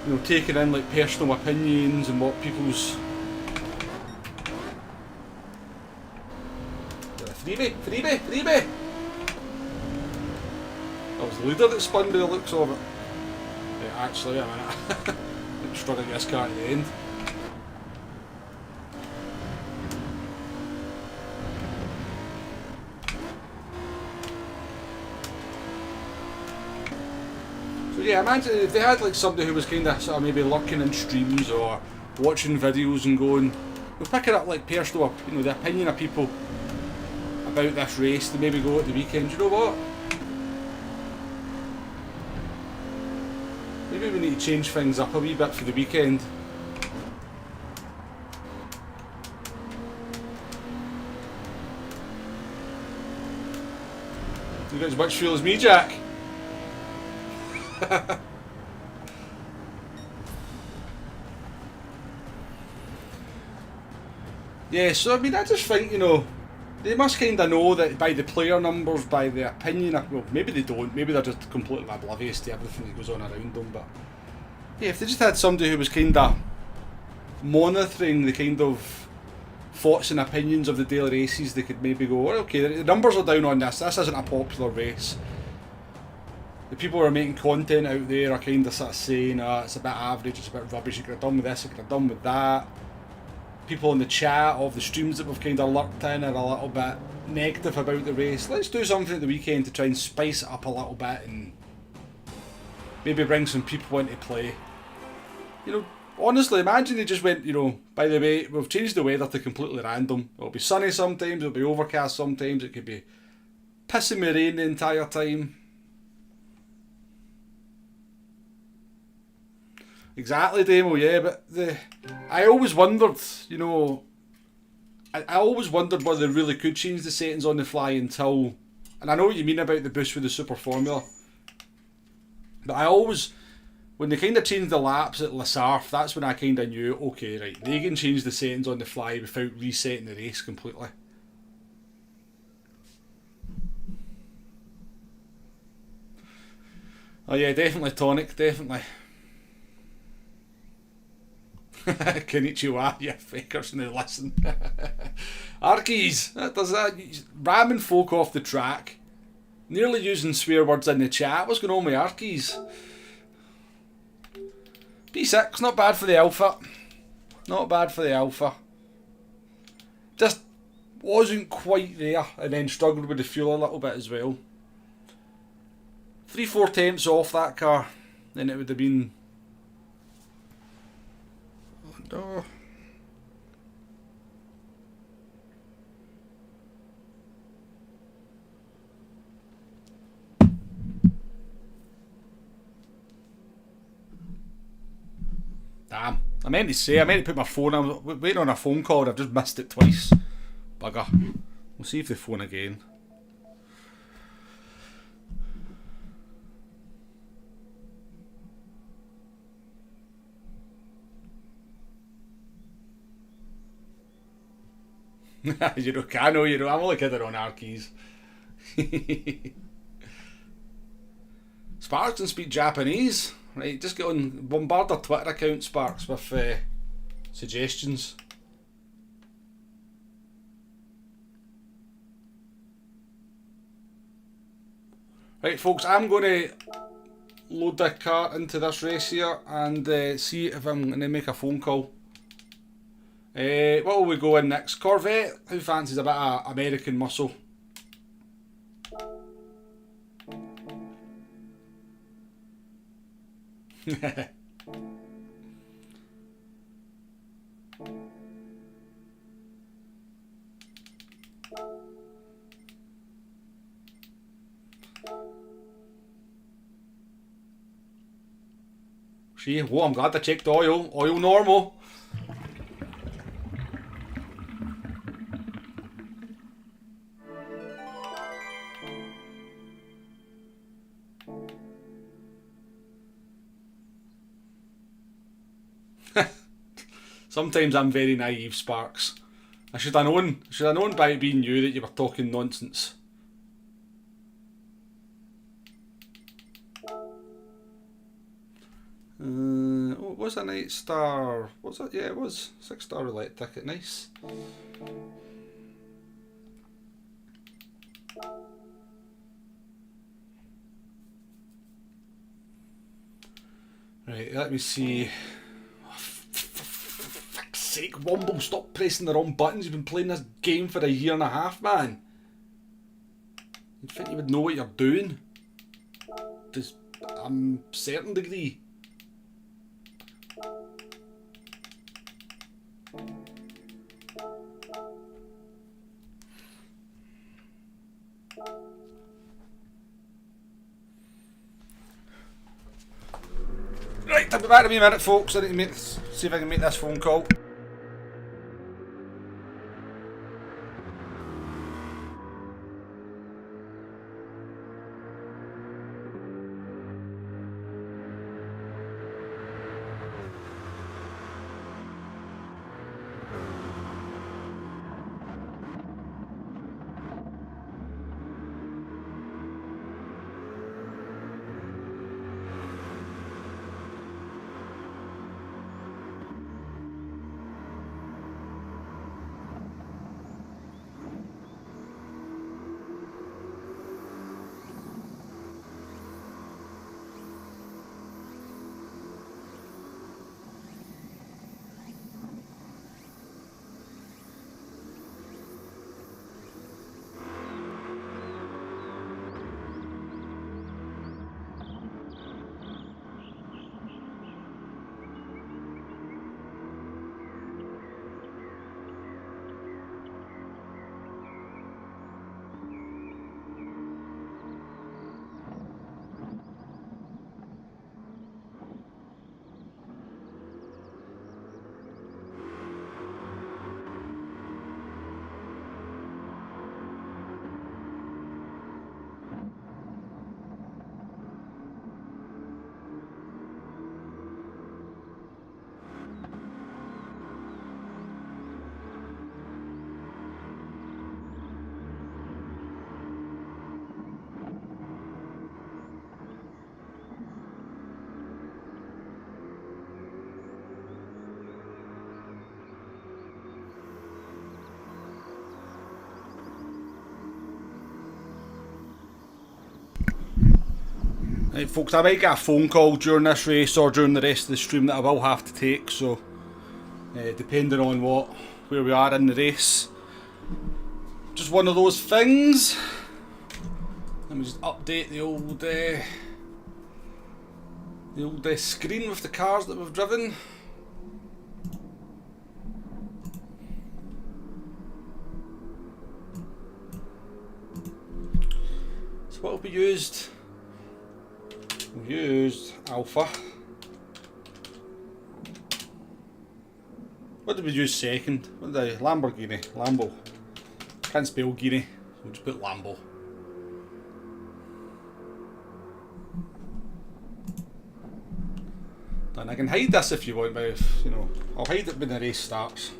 you know, taking in like personal opinions and what people's... Freebie! That was the leader that spun by the looks of it. Yeah, actually, I mean, I'm struggling to get this car at the end. So yeah, imagine if they had like somebody who was kind of sort of maybe lurking in streams or watching videos and going, we're picking up like personal, you know, the opinion of people about this race, to maybe go at the weekend. You know what? Maybe we need to change things up a wee bit for the weekend. You got as much fuel as me, Jack. Yeah, so I mean, I just think, you know, they must kind of know that by the player numbers, by the opinion of, well, maybe they don't, maybe they're just completely oblivious to everything that goes on around them, but yeah, if they just had somebody who was kind of monitoring the kind of thoughts and opinions of the daily races, they could maybe go, well, okay, the numbers are down on this isn't a popular race. The people who are making content out there are kind of sort of saying, it's a bit average, it's a bit rubbish, you could have done with this, you could have done with that. People in the chat of the streams that we've kind of lurked in are a little bit negative about the race. Let's do something at the weekend to try and spice it up a little bit and maybe bring some people into play. You know, honestly, imagine they just went, you know, by the way, we've changed the weather to completely random. It'll be sunny sometimes, it'll be overcast sometimes, it could be pissing with rain the entire time. Exactly, Demo, yeah, but I always wondered, you know, I always wondered whether they really could change the settings on the fly until and I know what you mean about the boost with the super formula, but I always, when they kind of changed the laps at Lasarf, that's when I kind of knew, okay, right, they can change the settings on the fly without resetting the race completely. Oh yeah, definitely tonic, definitely. Konnichiwa, yeah, fakers now listen. Arkies, that does that. Ramming folk off the track. Nearly using swear words in the chat. What's going on with Arkies? P6, not bad for the Alpha. Not bad for the Alpha. Just wasn't quite there and then struggled with the fuel a little bit as well. 3-4 tenths off that car, then it would have been. Oh. Damn, I meant to put my phone on. I'm waiting on a phone call and I've just missed it twice. Bugger. We'll see if they phone again. You know, I know, you know, I'm only kidding on our keys. Sparks can speak Japanese. Right, just get on, bombard our Twitter account, Sparks, with suggestions. Right, folks, I'm going to load the car into this race here and see if I'm going to make a phone call. What will we go in next? Corvette? Who fancies a bit of American muscle? See, whoa, I'm glad I checked oil. Oil normal. Sometimes I'm very naive, Sparks. I should have known by it being you that you were talking nonsense. Oh, it was a 8-star. Was it? Yeah, it was. 6-star roulette ticket. Nice. Right, let me see. Sake, Womble, stop pressing the wrong buttons. You've been playing this game for a year and a half, man. You'd think you would know what you're doing. To a certain degree. Right, I'll be back in a minute, folks. I need to see if I can make this phone call. Right folks, I might get a phone call during this race or during the rest of the stream that I will have to take, so depending on where we are in the race. Just one of those things. Let me just update the old screen with the cars that we've driven. So what will be used? We've used Alpha. What did we use second? What did I? Lamborghini. Lambo. Can't spell Guinea. We'll just put Lambo. And I can hide this if you want, but if, you know, I'll hide it when the race starts.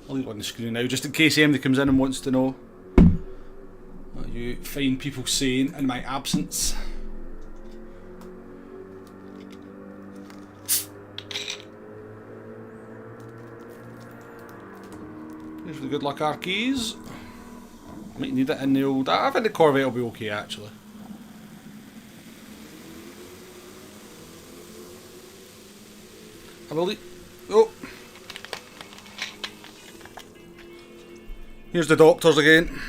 I'll leave it on the screen now, just in case anybody comes in and wants to know what you fine people saying in my absence. Here's the good luck R keys. Might need it in the old. I think the Corvette will be okay actually. I believe. Oh, here's the doctors again.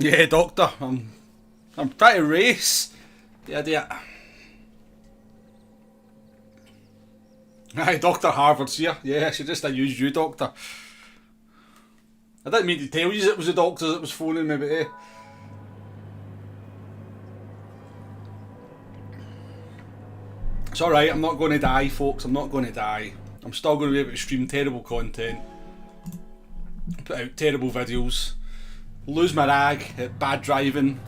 Yeah, doctor, I'm trying to race. The idea. Aye, Dr. Harvard's here. Yeah, she just used you, doctor. I didn't mean to tell you it was the doctor that was phoning me, but eh. It's alright, I'm not going to die, folks. I'm not going to die. I'm still going to be able to stream terrible content, put out terrible videos, lose my rag at bad driving,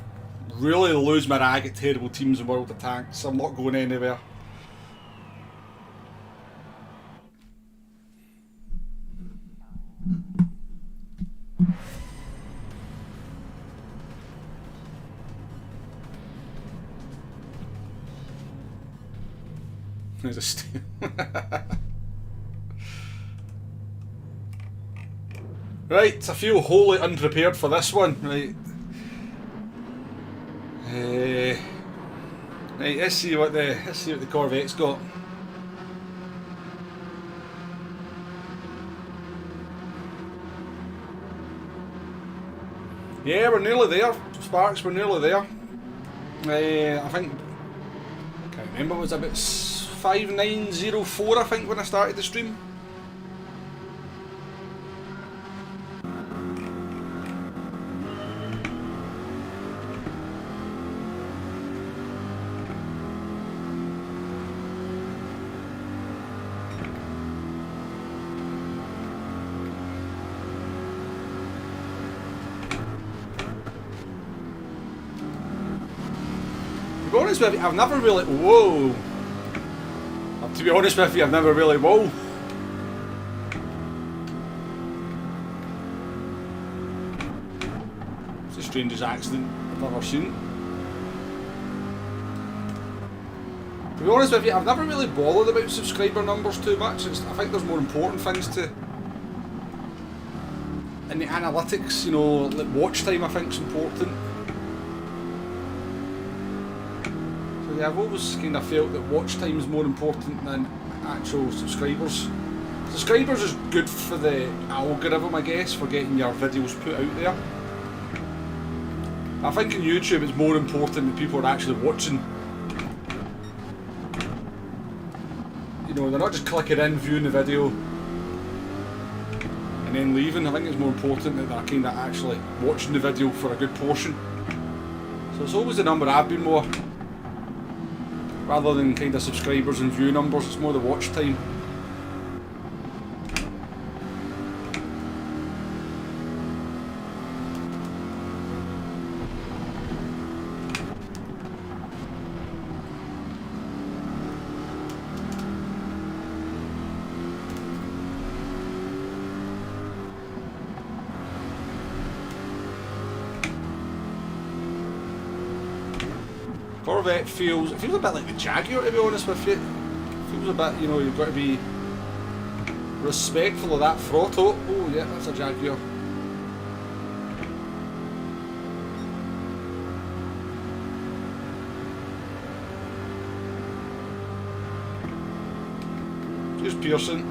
really lose my rag at terrible teams in World of Tanks. I'm not going anywhere. There's a steal. Right, I feel wholly unprepared for this one. Right, right. Let's see what the Corvette's got. Yeah, we're nearly there, Sparks. We're nearly there. I think I can't remember. It was about 5904, I think, when I started the stream. be honest with you, I've never really... Whoa! To be honest with you, I've never really... Whoa! It's the strangest accident I've ever seen. To be honest with you, I've never really bothered about subscriber numbers too much. I think there's more important things to... In the analytics, you know, like watch time I think is important. So yeah, I've always kind of felt that watch time is more important than actual subscribers. Subscribers is good for the algorithm, I guess, for getting your videos put out there. I think in YouTube it's more important that people are actually watching. You know, they're not just clicking in, viewing the video and then leaving. I think it's more important that they're kind of actually watching the video for a good portion. So it's always the number I've been more, rather than kind of subscribers and view numbers. It's more the watch time. Corvette feels a bit like the Jaguar, to be honest with you. It feels a bit, you know, you've got to be respectful of that throttle. Oh yeah, that's a Jaguar. Just Pearson.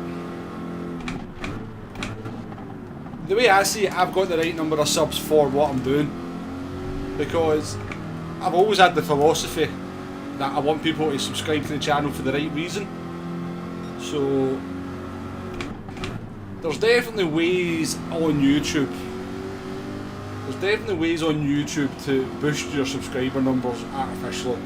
The way I see it, I've got the right number of subs for what I'm doing, because I've always had the philosophy that I want people to subscribe to the channel for the right reason. So there's definitely ways on YouTube. There's definitely ways on YouTube to boost your subscriber numbers artificially.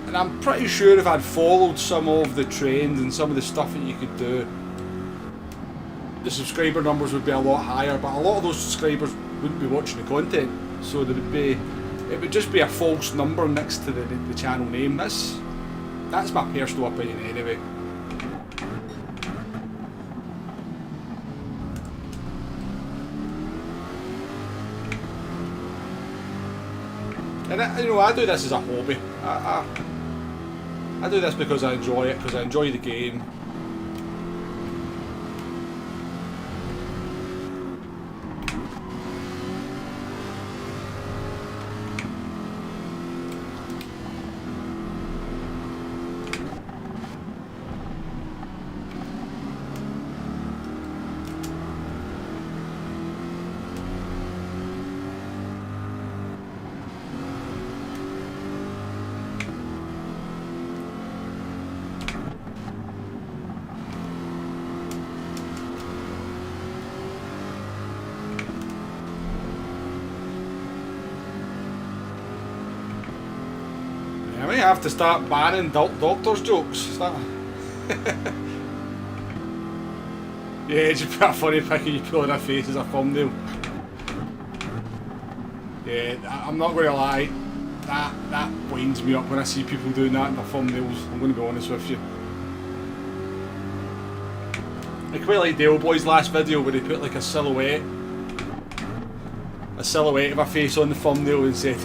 And I'm pretty sure if I'd followed some of the trends and some of the stuff that you could do, the subscriber numbers would be a lot higher, but a lot of those subscribers wouldn't be watching the content, so it would just be a false number next to the channel name. That's my personal opinion anyway. And you know, I do this as a hobby. I do this because I enjoy it, because I enjoy the game. I may have to start banning doctor's jokes. Yeah, just put a funny pic of you pulling a face as a thumbnail. Yeah, I'm not going to lie, that winds me up when I see people doing that in their thumbnails. I'm going to be honest with you. I quite like Dale Boy's last video where he put like a silhouette of a face on the thumbnail and said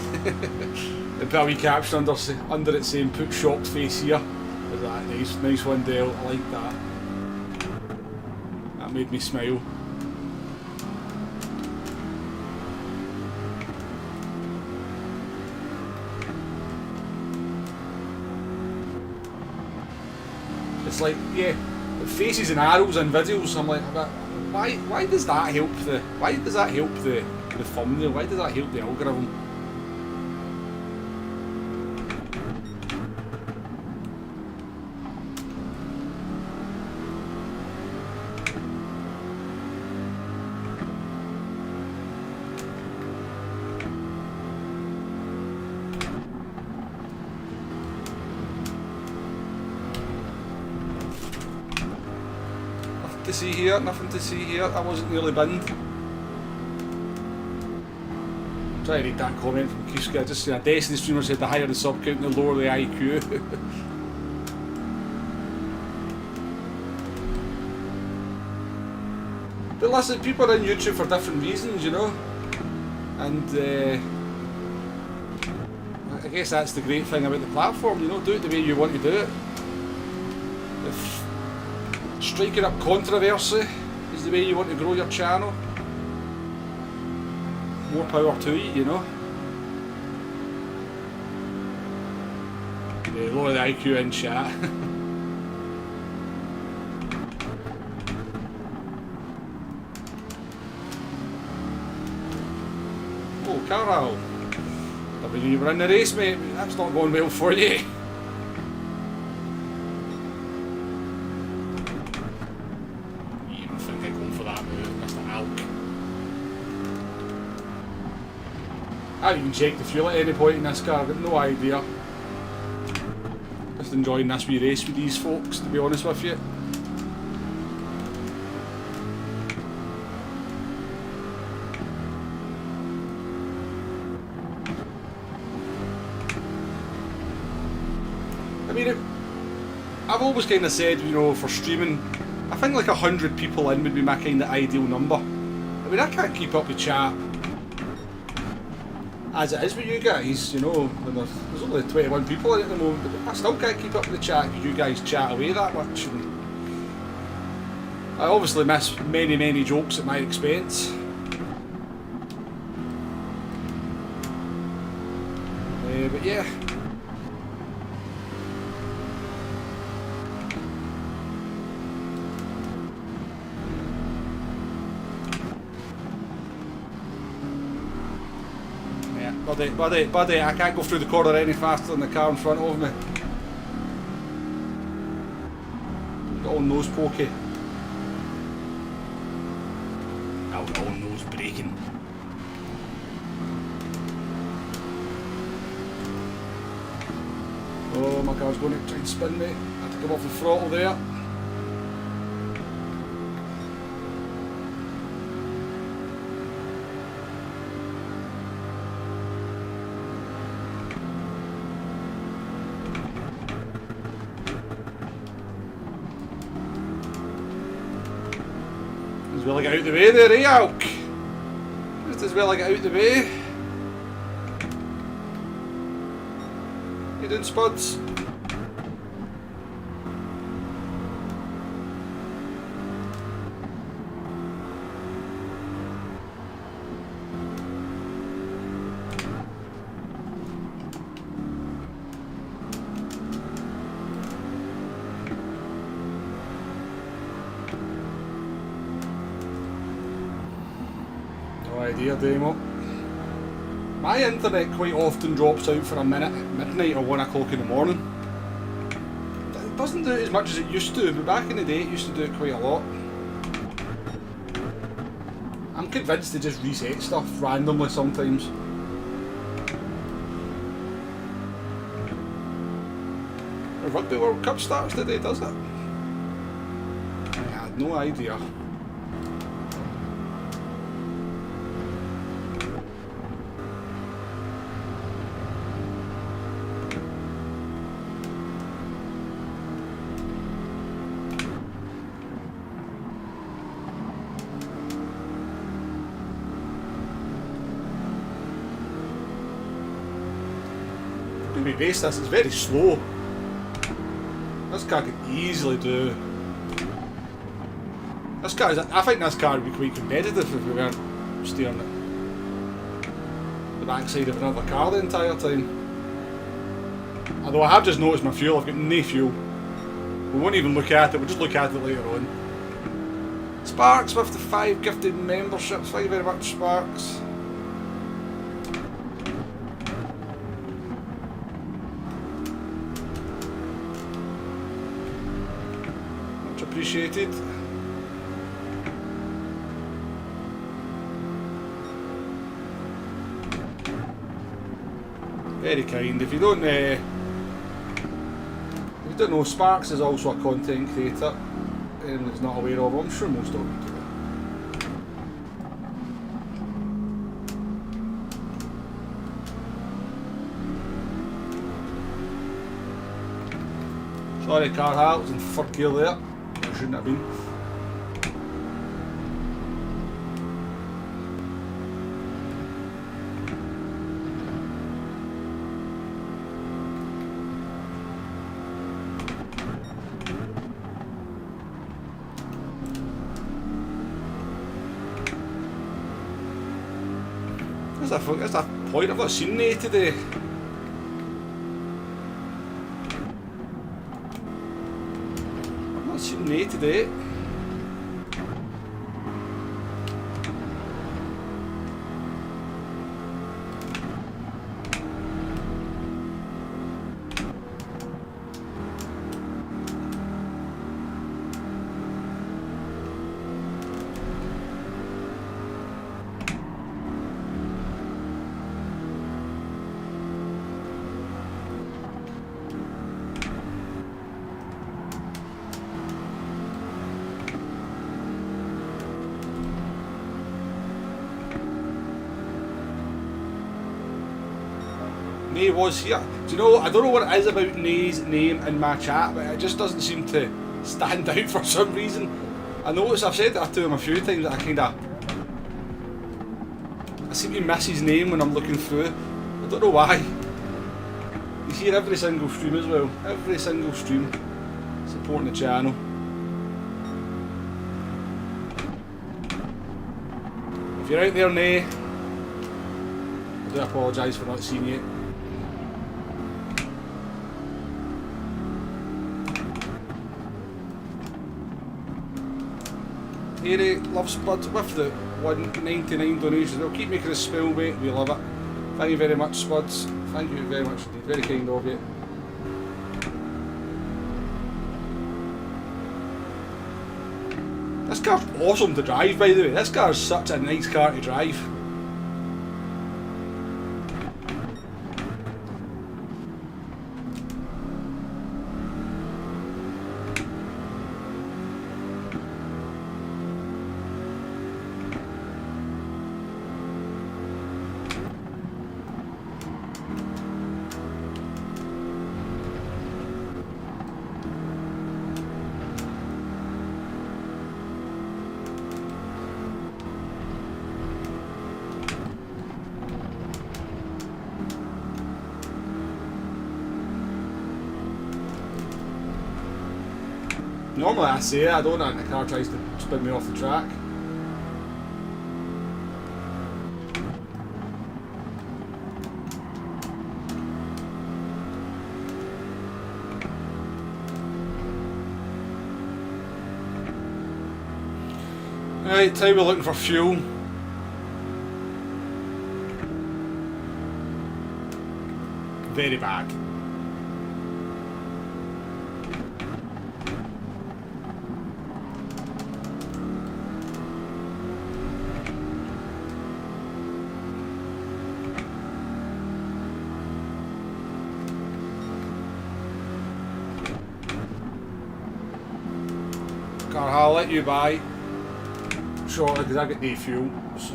and put a wee caption under it saying "put shocked face here." Was that nice one, Dale? I like that. That made me smile. It's like, yeah, faces and arrows in videos. I'm like, why does that help the thumbnail? Why does that help the algorithm? to see here, nothing to see here. I wasn't nearly binned. I'm trying to read that comment from Kiska. I just seen a Destiny streamer said the higher the sub count, the lower the IQ. But listen, people are in YouTube for different reasons, you know. And I guess that's the great thing about the platform, you know, do it the way you want to do it. If striking up controversy is the way you want to grow your channel, more power to you, know. Lower the IQ in chat. Oh, Carol. I mean, you were in the race, mate. That's not going well for you. You don't think I'm going for that move, Mr. Alk. I haven't even checked the fuel at any point in this car. I've got no idea. Just enjoying this wee race with these folks, to be honest with you. I mean, I've always kind of said, you know, for streaming, I think like 100 people in would be my kind of ideal number. I mean, I can't keep up with chat as it is with you guys, you know, when there's only 21 people in at the moment, but I still can't keep up with the chat because you guys chat away that much. And I obviously miss many, many jokes at my expense. But yeah. Buddy, I can't go through the corner any faster than the car in front of me. Got all nose pokey. All nose braking. Oh, my car's going to try and spin me. I had to come off the throttle there. As well I get out the way there, eh, Alk? Just as well I get out the way. You doing, Spuds? Idea, Demo. My internet quite often drops out for a minute at midnight or 1 o'clock in the morning. It doesn't do it as much as it used to, but back in the day it used to do it quite a lot. I'm convinced they just reset stuff randomly sometimes. The Rugby World Cup starts today, does it? I had no idea. Base this is very slow. This car could easily do. This car is, I think this car would be quite competitive if we weren't steering it the backside of another car the entire time. Although I have just noticed my fuel, I've got no fuel. We won't even look at it, we'll just look at it later on. Sparks with the 5 gifted memberships, thank you very much, Sparks. Appreciated. Very kind. If you don't know, Sparks is also a content creator. anyone that's not aware of. I'm sure most of them do. Sorry, car hat, was in third gear there. I shouldn't have been. Where's that point? I've not seen any today. I've not seen any today. Nay was here. Do you know, I don't know what it is about Nay's name in my chat, but it just doesn't seem to stand out for some reason. I notice, I've said that to him a few times, that I seem to miss his name when I'm looking through. I don't know why. He's here every single stream as well. Every single stream. Supporting the channel. If you're out there, Nay, I do apologise for not seeing you. Harry, love Spud with the 199 donation. They'll keep making us spell, mate. We love it. Thank you very much, Spuds. Thank you very much indeed. Very kind of you. This car's awesome to drive, by the way. This car is such a nice car to drive. Normally I say it, I don't know, and the car tries to spin me off the track. Right, time we're looking for fuel. Very bad. I'll let you buy shortly because I get no fuel, so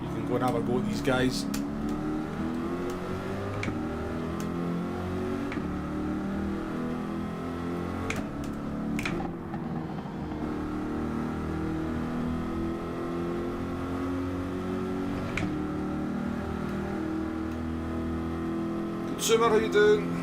you can go and have a go at these guys. Consumer, how you doing?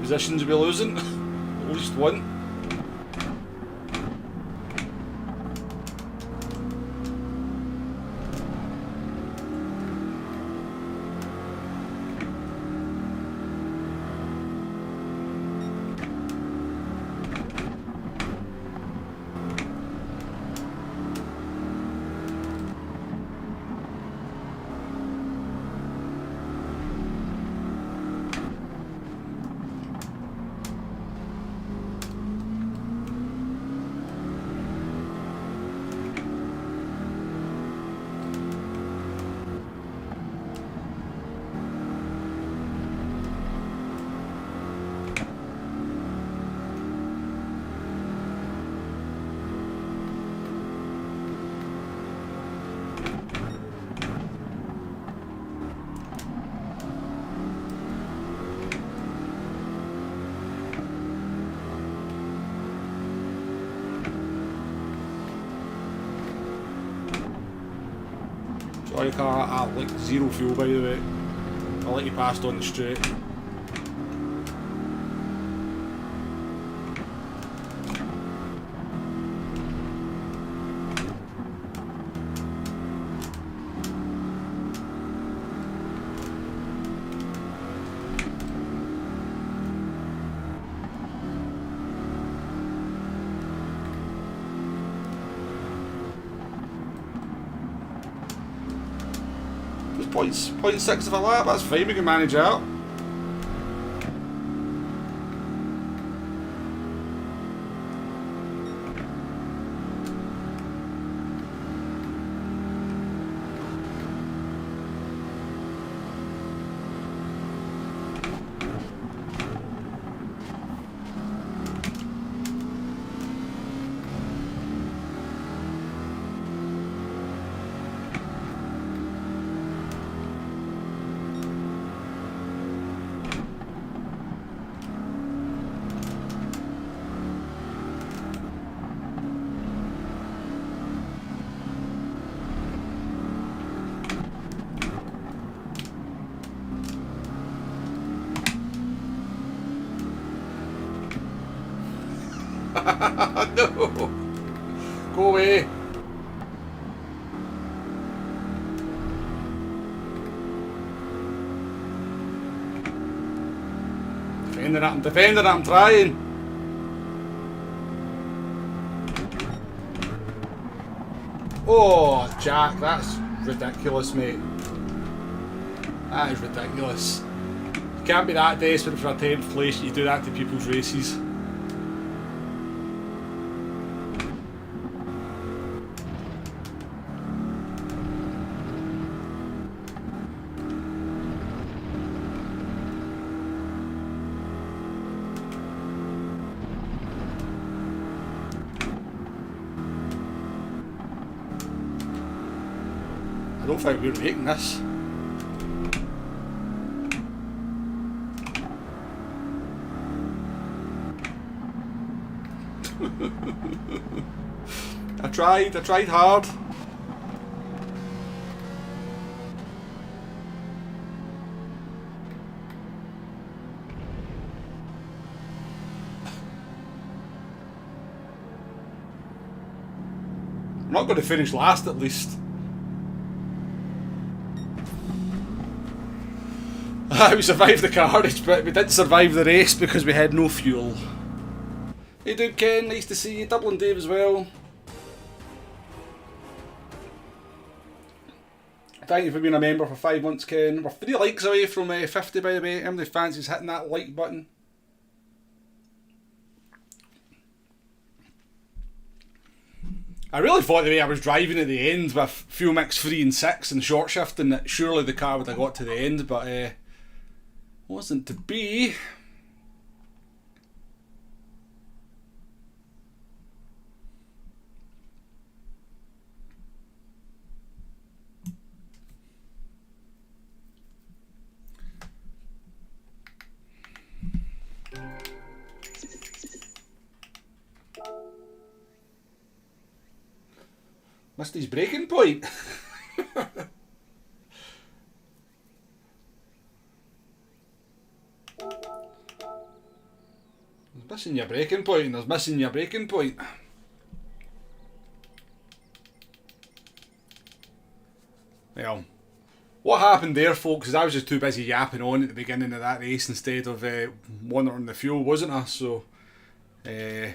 positions we'll be losing. At least one. Sorry car, I have like zero fuel by the way. I'll let you pass on the straight. Just 0.6 of a lap, that's fine, we can manage out. No! Go away! Defending it, I'm trying! Oh, Jack, that's ridiculous, mate. That is ridiculous. You can't be that desperate for a 10th place, you do that to people's races. I don't think we're making this. I tried hard. I'm not going to finish last at least. We survived the carnage, but we didn't survive the race because we had no fuel. Hey dude Ken, nice to see you. Dublin Dave as well. Thank you for being a member for 5 months, Ken. We're 3 likes away from 50 by the way. Everybody fancies hitting that like button. I really thought the way I was driving at the end with fuel mix 3 and 6 and short shifting that surely the car would have got to the end, but wasn't to be. Missed his breaking point. Missing your braking point, and there's missing your braking point. Well, what happened there, folks, is I was just too busy yapping on at the beginning of that race instead of monitoring the fuel, wasn't I? So, yeah,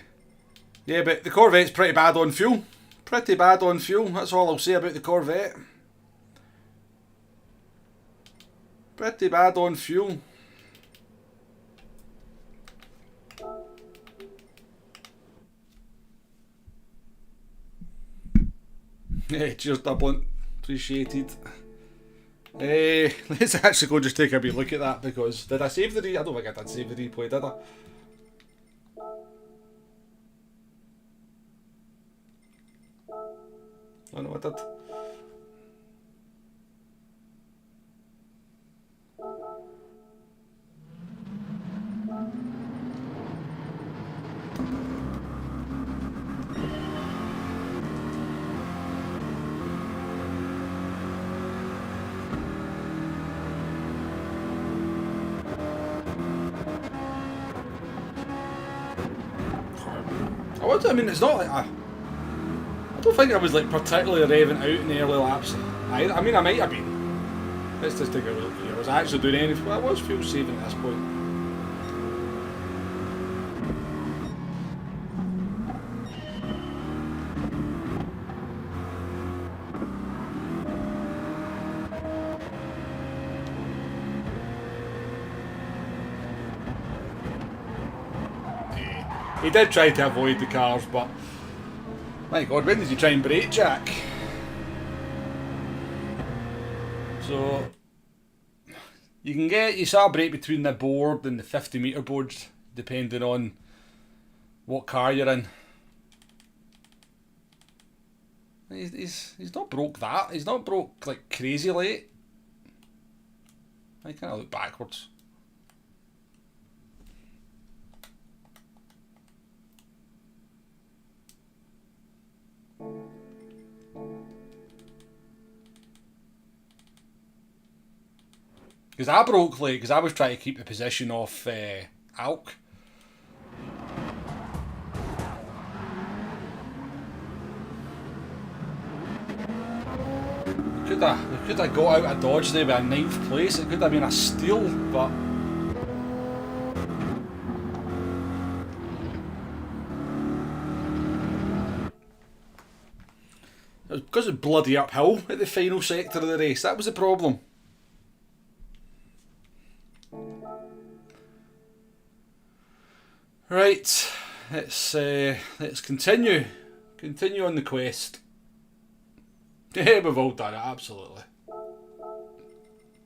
but the Corvette's pretty bad on fuel. Pretty bad on fuel, that's all I'll say about the Corvette. Pretty bad on fuel. Yeah, cheers Dublin, appreciated. Let's actually go just take a wee look at that, because did I save the replay? I don't think I did save the replay, did I? Oh no, I did. I mean, it's not like I don't think I was like particularly revving out in the early laps. I mean, I might have been. Let's just take a look here. Was I actually doing anything? Well, I was fuel saving at this point. He did try to avoid the cars, but my God, when did you try and brake, Jack? So you can get, you saw a brake between the board and the 50-metre boards, depending on what car you're in. He's not broke that. He's not broke like crazy late. I kind of look backwards. Because I broke late, because I was trying to keep the position off Alk. We could have got out of Dodge there with a 9th place. It could have been a steal, but it was because of bloody uphill at the final sector of the race. That was the problem. Right, let's continue on the quest. Yeah, we've all done it, absolutely.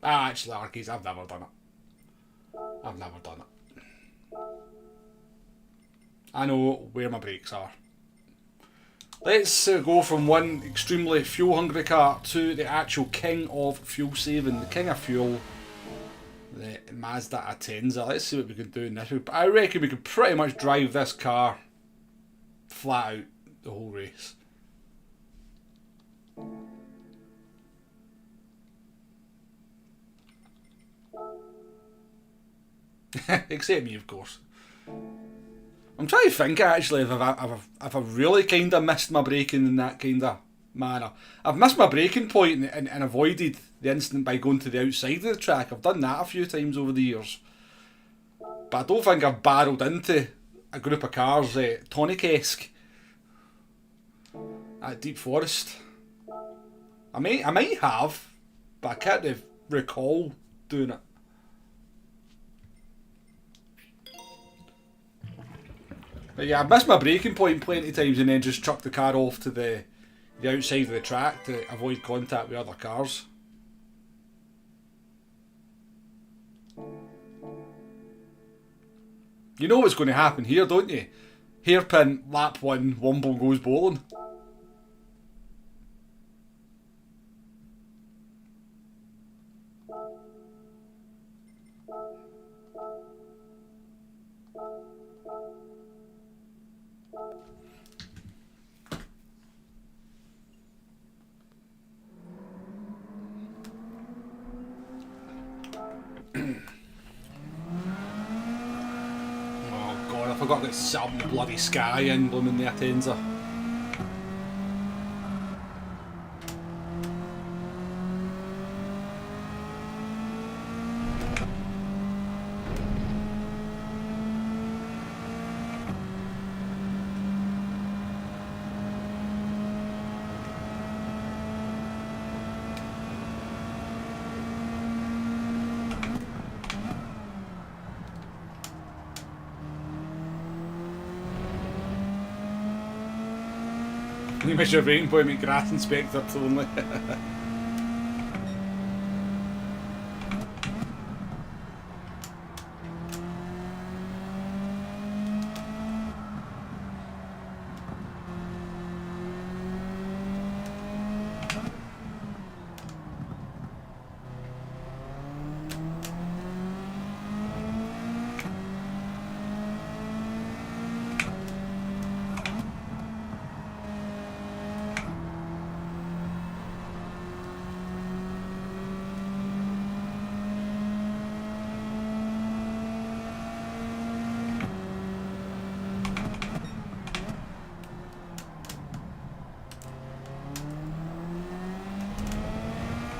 Actually, Arkies, I've never done it. I've never done it. I know where my brakes are. Let's go from one extremely fuel-hungry car to the actual king of fuel saving, the king of fuel, the Mazda Attenza. Let's see what we can do in this. I reckon we could pretty much drive this car flat out the whole race. Except me, of course. I'm trying to think actually if I've really kind of missed my braking in that kind of manner. I've missed my braking point and avoided the incident by going to the outside of the track. I've done that a few times over the years. But I don't think I've barreled into a group of cars, tonic-esque, at Deep Forest. I might have, but I can't recall doing it. But yeah, I've missed my braking point plenty of times and then just chucked the car off to the outside of the track to avoid contact with other cars. You know what's going to happen here, don't you? Hairpin, lap 1, Womble goes bowling. forgot to set up the bloody sky emblem in the Attenza. You miss your rating point, grass inspector only.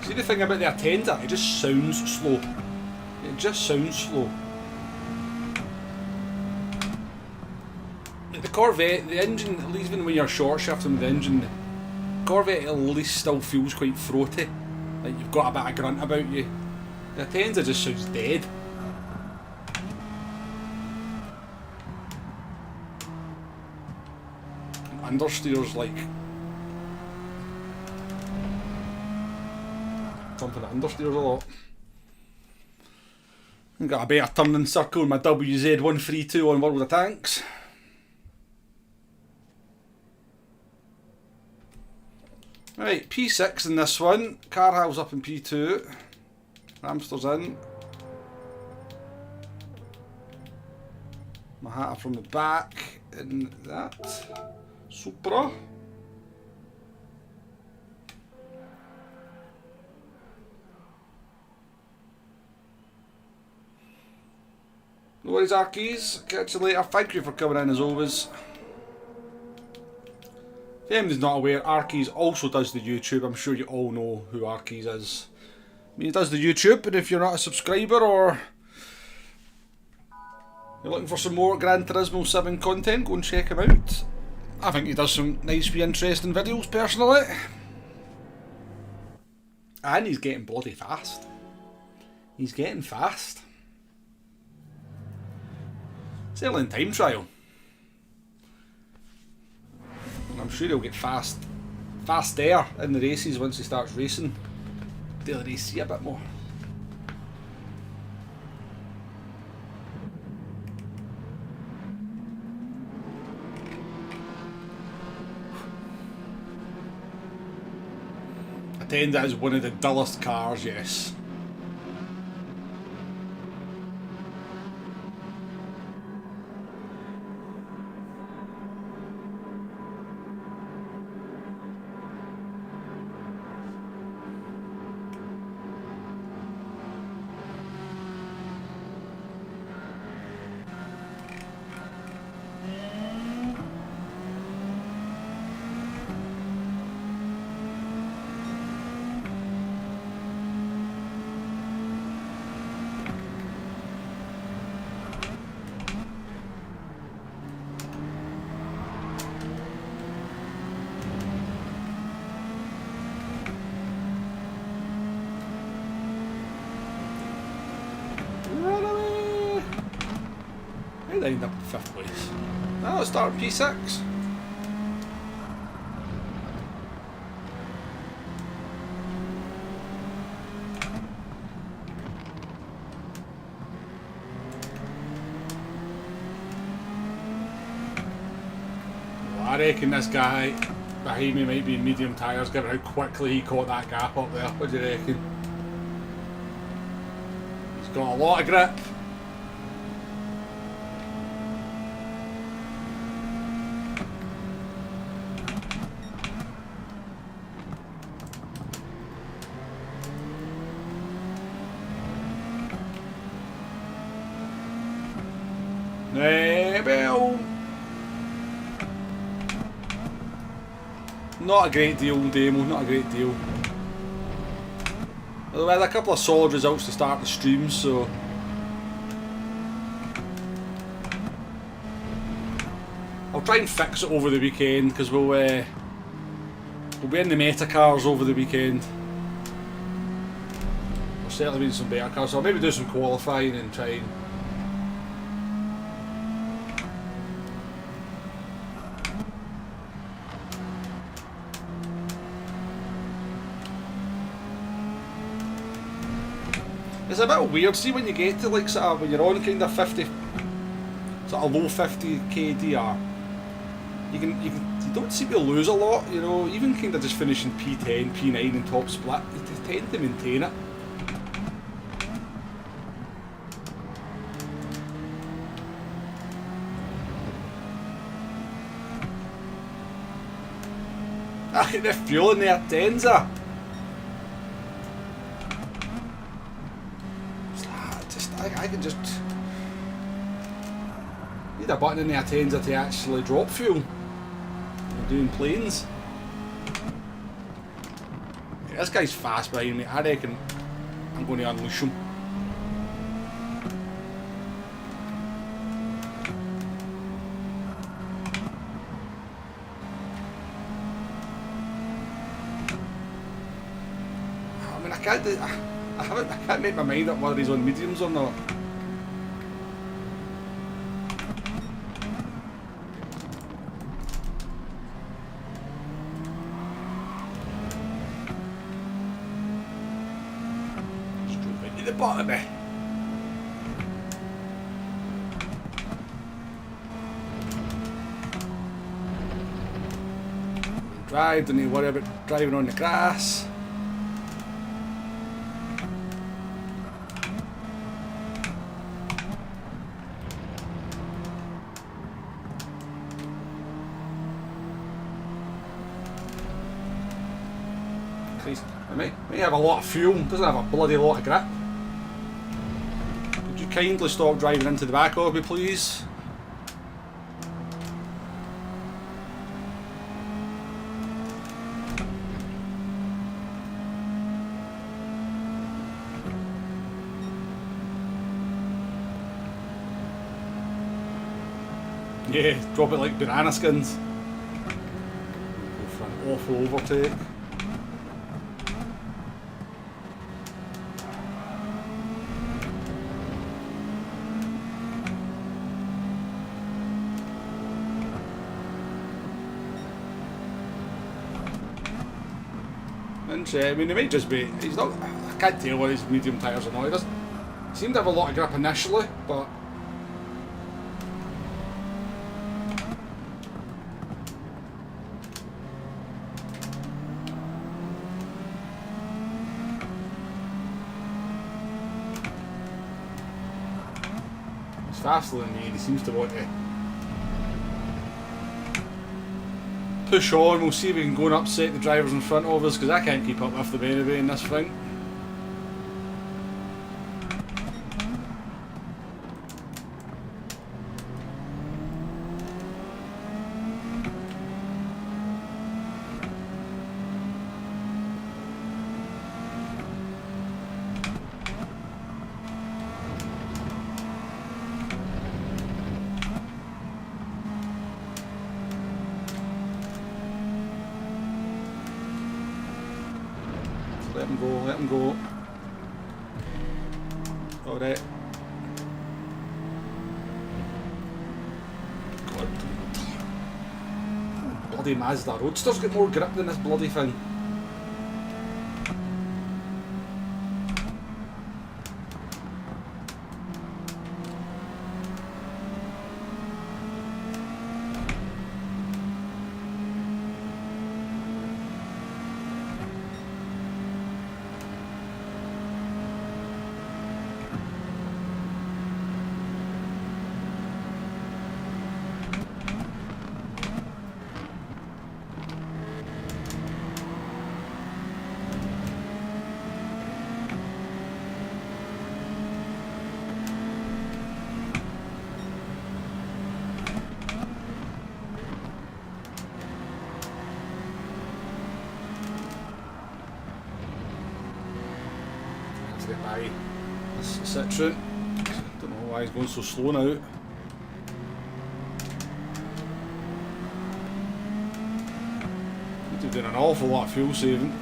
See the thing about the Attenza, it just sounds slow. It just sounds slow. The Corvette, the engine, at least even when you're short shifting with the engine, the Corvette at least still feels quite throaty. Like you've got a bit of grunt about you. The Attenza just sounds dead. And understeer's like something that understeers a lot. I've got a better turning circle in my WZ132 on World of Tanks. Right, P6 in this one. Carhal's up in P2. Ramster's in. Mahata from the back in that. Supra. No worries, Arkies. Catch you later. Thank you for coming in as always. If anybody's not aware, Arkies also does the YouTube. I'm sure you all know who Arkies is. I mean, he does the YouTube, but if you're not a subscriber or you're looking for some more Gran Turismo 7 content, go and check him out. I think he does some nice, interesting videos personally. And he's getting bloody fast. He's getting fast. Certainly in time trial. And I'm sure he'll get faster in the races once he starts racing. Daily race see a bit more. Attenza is one of the dullest cars, yes. They end up in 5th place. Now let's start P6. Well, I reckon this guy behind me might be in medium tyres, given how quickly he caught that gap up there. What do you reckon? He's got a lot of grip. well, not a great deal, Demo, not a great deal. Although we had a couple of solid results to start the stream, so I'll try and fix it over the weekend, because we'll be in the meta cars over the weekend. There'll certainly be some better cars, so I'll maybe do some qualifying and try and... It's a bit weird, see when you get to like sort of, when you're on kind of 50, sort of low 50k DR, you don't seem to lose a lot, you know, even kind of just finishing P10, P9 and top split, you tend to maintain it. I get the fuel in the Attenza. I can just need a button in the Attenza to actually drop fuel when I'm doing planes. Yeah, this guy's fast behind me. I reckon I'm going to unleash him. I mean, I can't make my mind up whether he's on mediums or not. At the bottom of me. Drive, don't need to worry about driving on the grass. I may have a lot of fuel, doesn't have a bloody lot of grip. Could you kindly stop driving into the back of me, please? Yeah, drop it like banana skins. Go for an awful overtake. I mean, he might just be, he's not, I can't tell whether he's medium tyres or not. He doesn't seem to have a lot of grip initially, but he's faster than me and he seems to want to push on. We'll see if we can go and upset the drivers in front of us, because I can't keep up with them anyway in this thing. Let him go, let him go. Alright. God. Bloody Mazda Roadster's got more grip than this bloody thing. Aye, that's the Citroen. Don't know why he's going so slow now. Need to be doing an awful lot of fuel saving.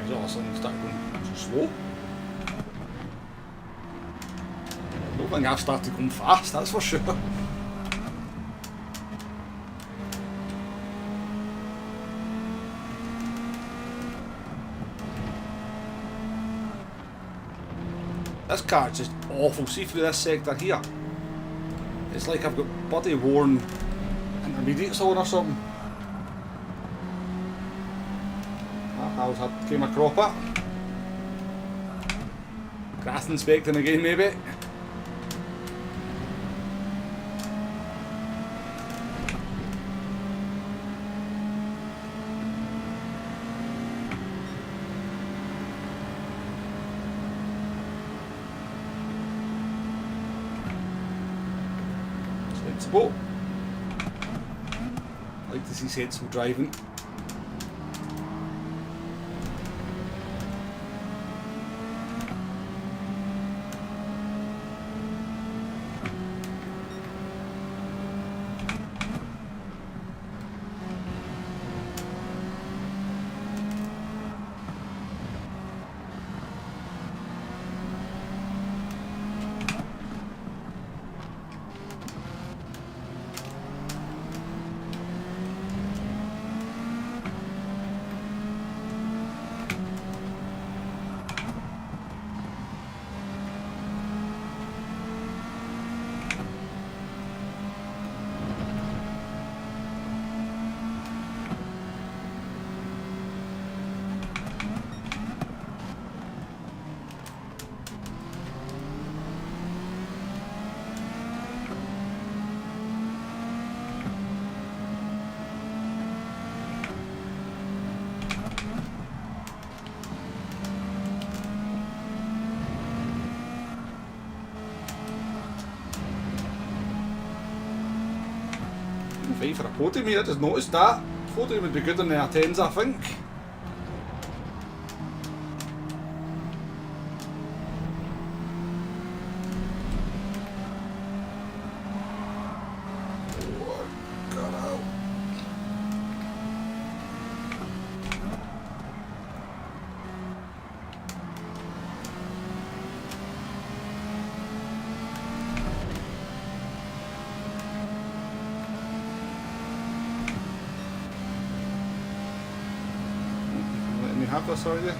All of a sudden started going slow. I don't think I've started going fast, that's for sure. This car's just awful. See through this sector here. It's like I've got bloody worn intermediates on or something. I came a cropper. Grass inspecting again, maybe. Sensible. I like to see sensible driving. Fight for a podium here, I just noticed that. Podium would be good in the Attenza, I think. Have this already?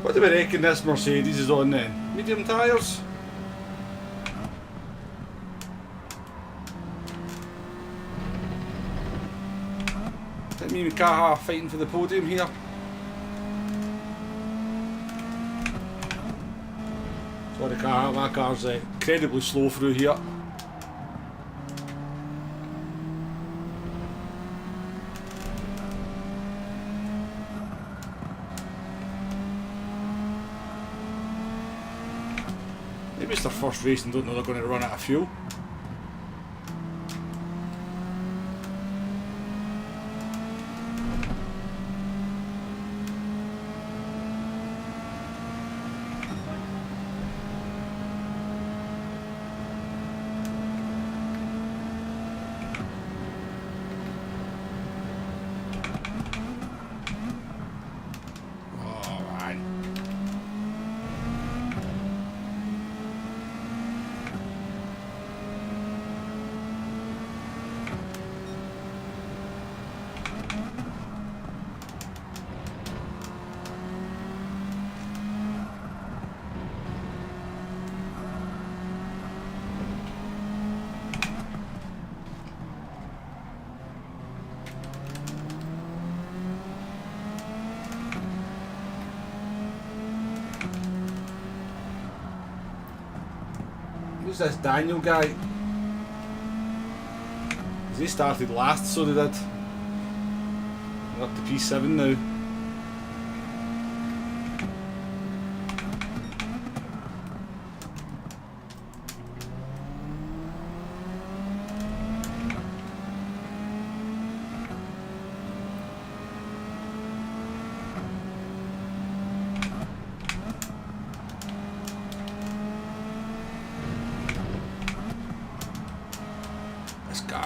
What do we reckon this Mercedes is on then? Medium tyres? Let me and Kaha fighting for the podium here. Sorry Kaha, my car's incredibly slow through here. Maybe it's their first race and don't know they're going to run out of fuel. Who's this Daniel guy? He started last, so they did. We're up to P7 now.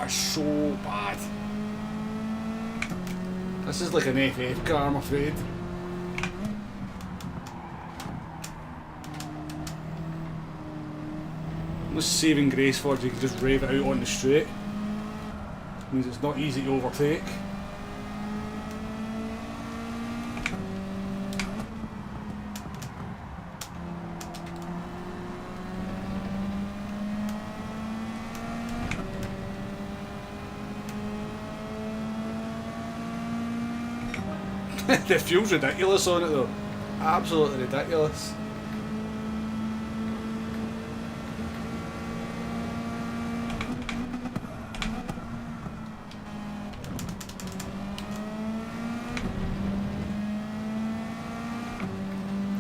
So bad. This is like an FF car, I'm afraid. No saving grace for it, you can just rev it out on the straight. Means it's not easy to overtake. The fuel's ridiculous on it though. Absolutely ridiculous.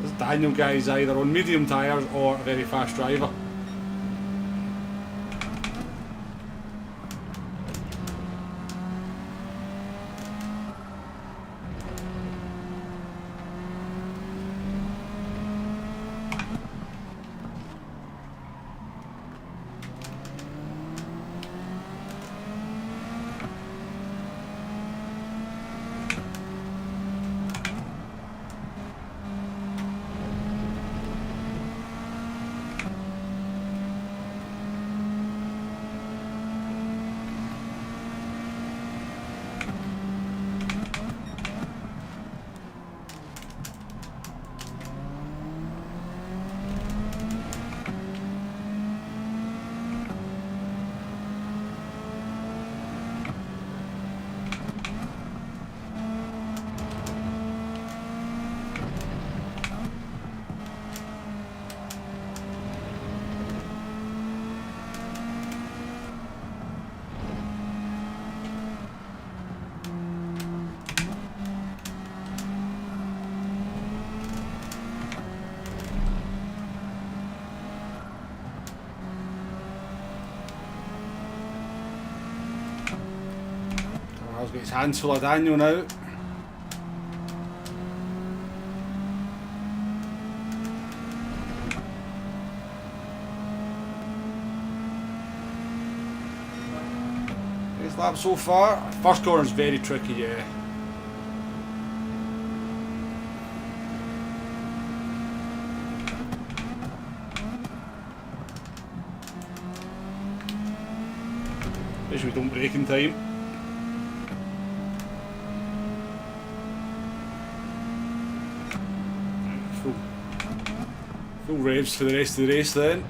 This Daniel guy is either on medium tyres or a very fast driver. He's got his hands full of Daniel now. His lap so far. First corner is very tricky, yeah. Especially we don't brake in time. Full revs for the rest of the race then.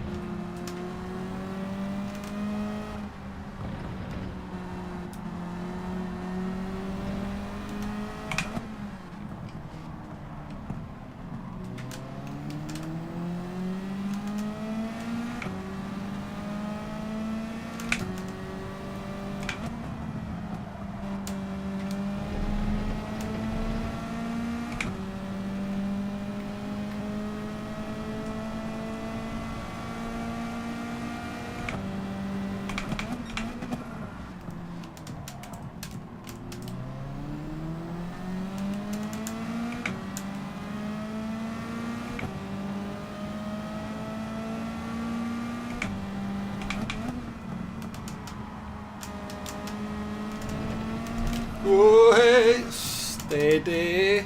steady.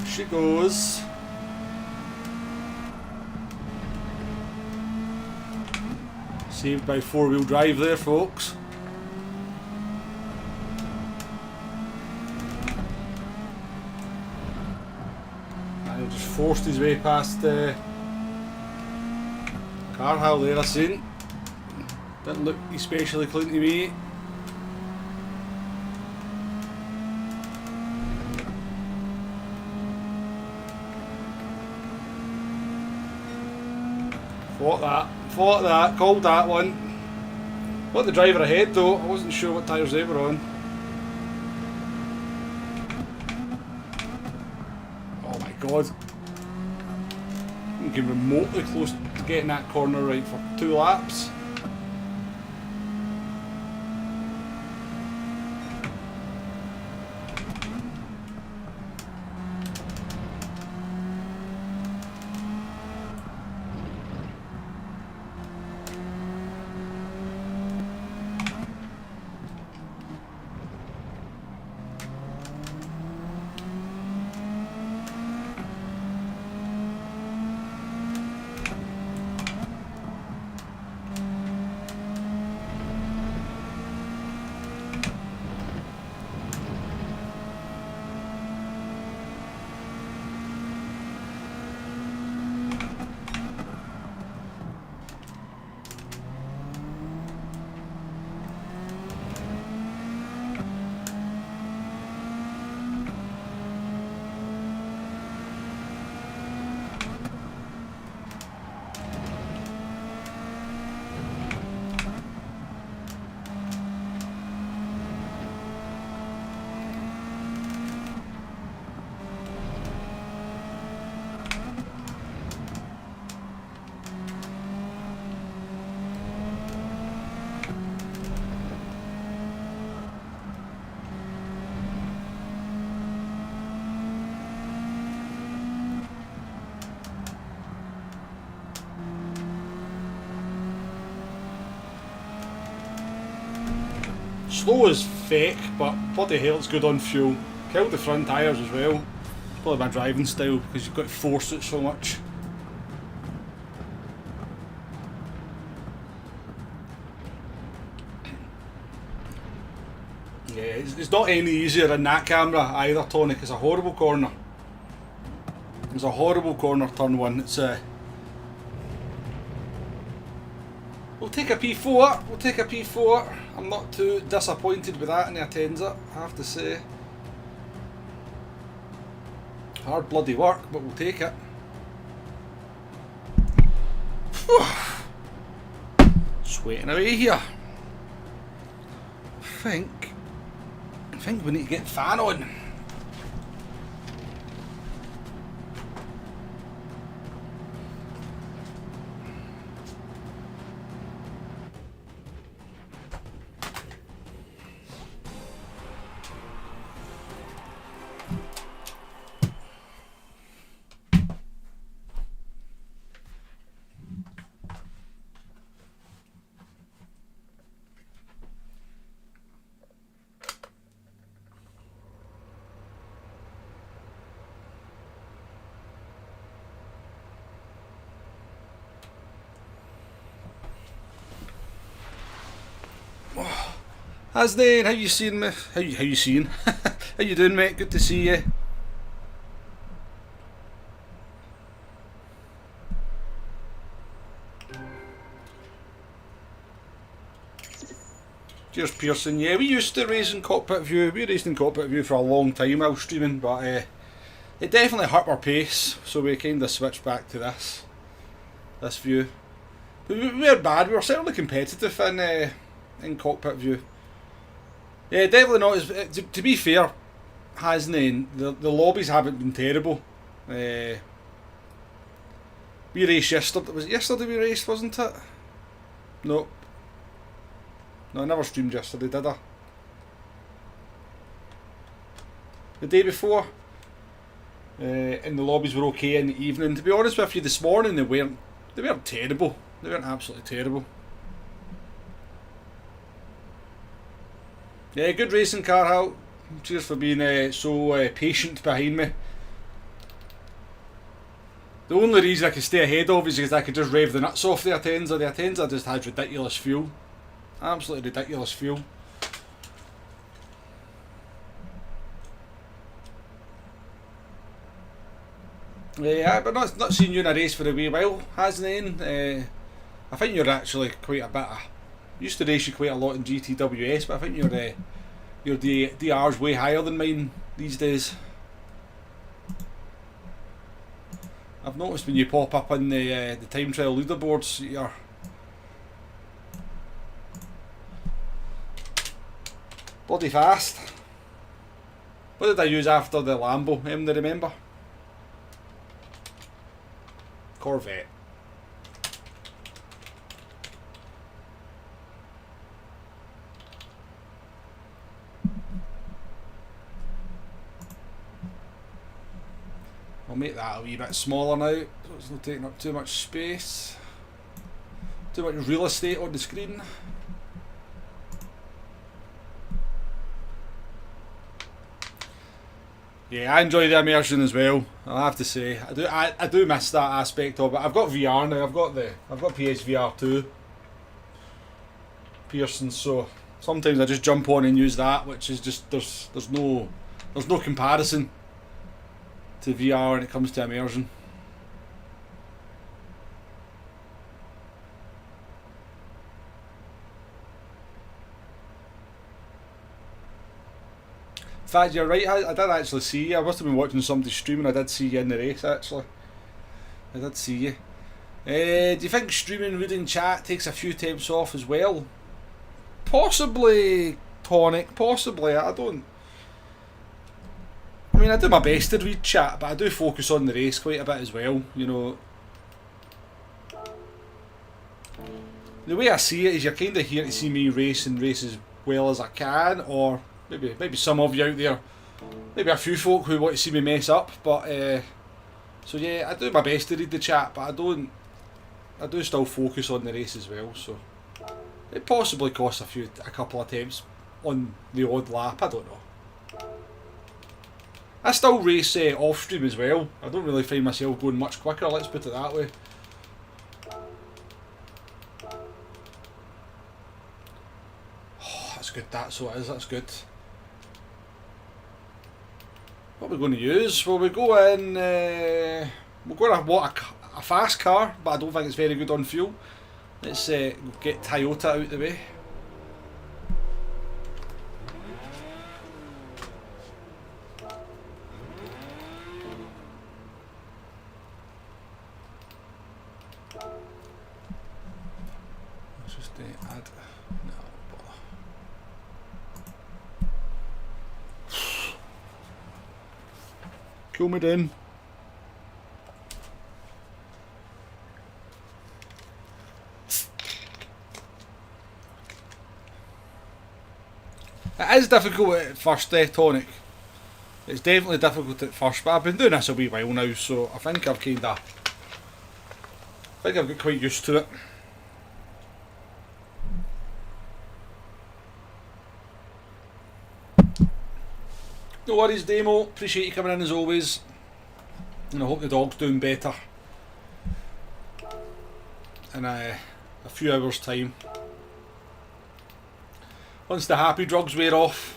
She goes. Saved by four-wheel drive there, folks. And he just forced his way past Carhall there, I seen. Didn't look especially clean to me. Fought that, called that one. Got the driver ahead though, I wasn't sure what tyres they were on. Oh my god. I came remotely close to getting that corner right for 2 laps. Slow as feck, but bloody hell it's good on fuel. Killed the front tyres as well. Probably my driving style because you've got to force it so much. Yeah, it's not any easier in that camera either, Tonic. It's a horrible corner. It's a horrible corner, turn one. It's We'll take a P4. We'll take a P4. I'm not too disappointed with that in the Attenza, I have to say. Hard bloody work, but we'll take it. Sweating away here. I think we need to get the fan on. Hasnain, how you seeing me? How you seeing? How you doing, mate? Good to see you. Cheers, Pearson. Yeah, we used to race in cockpit view. We raced in cockpit view for a long time while streaming, but it definitely hurt our pace, so we kind of switched back to this view. But we weren't bad. We were certainly competitive in cockpit view. Yeah, definitely not as. To be fair, Hasnain, the lobbies haven't been terrible. We raced yesterday. Was it yesterday we raced, wasn't it? No. No, I never streamed yesterday, did I? The day before. And the lobbies were okay in the evening. To be honest with you, this morning they weren't terrible. They weren't absolutely terrible. Yeah, good racing car out. Cheers for being so patient behind me. The only reason I can stay ahead of is because I could just rev the nuts off the Attenza. The Attenza just has ridiculous fuel. Absolutely ridiculous fuel. Yeah, but not seen you in a race for a wee while, hasn't it? I think you're actually quite a bit. Used to race you quite a lot in GTWS, but I think your DR's way higher than mine these days. I've noticed when you pop up on the time trial leaderboards, you're bloody fast. What did I use after the Lambo? Do you remember? Corvette. I'll make that a wee bit smaller now, so it's not taking up too much space, too much real estate on the screen. Yeah, I enjoy the immersion as well. I have to say, I do miss that aspect of it. I've got VR now. I've got PSVR 2, Pearson. So sometimes I just jump on and use that, which is just there's no comparison to VR when it comes to immersion. In fact, you're right, I did actually see you. I must have been watching somebody streaming. I did see you in the race, actually. I did see you. Do you think streaming reading chat takes a few attempts off as well? Possibly, Tonic, possibly. I mean, I do my best to read chat, but I do focus on the race quite a bit as well, you know. The way I see it is you're kind of here to see me race and race as well as I can, or maybe some of you out there, maybe a few folk who want to see me mess up, but so yeah, I do my best to read the chat, but I do still focus on the race as well, so it possibly costs a couple of attempts on the odd lap, I don't know. I still race off stream as well. I don't really find myself going much quicker, let's put it that way. Oh, that's good, that's what it is, that's good. What are we going to use? Well, we'll go in a fast car, but I don't think it's very good on fuel. Let's get Toyota out of the way. Let's just add... No, bother. Kill me then. It is difficult at first, Tonic. It's definitely difficult at first, but I've been doing this a wee while now, so I think I've got quite used to it. No worries, Damo. Appreciate you coming in as always, and I hope the dog's doing better in a few hours' time. Once the happy drugs wear off.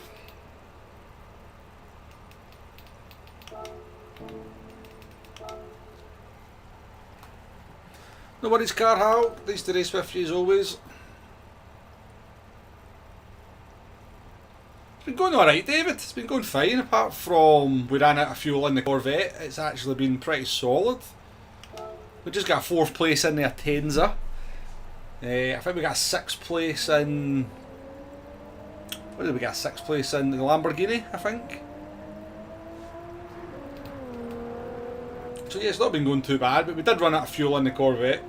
No worries, Carhal. Nice to race with you as always. It's been going alright, David. It's been going fine, apart from we ran out of fuel in the Corvette. It's actually been pretty solid. We just got a 4th place in the Attenza. I think we got a 6th place in... What did we get? 6th place in the Lamborghini, I think. So yeah, it's not been going too bad, but we did run out of fuel in the Corvette.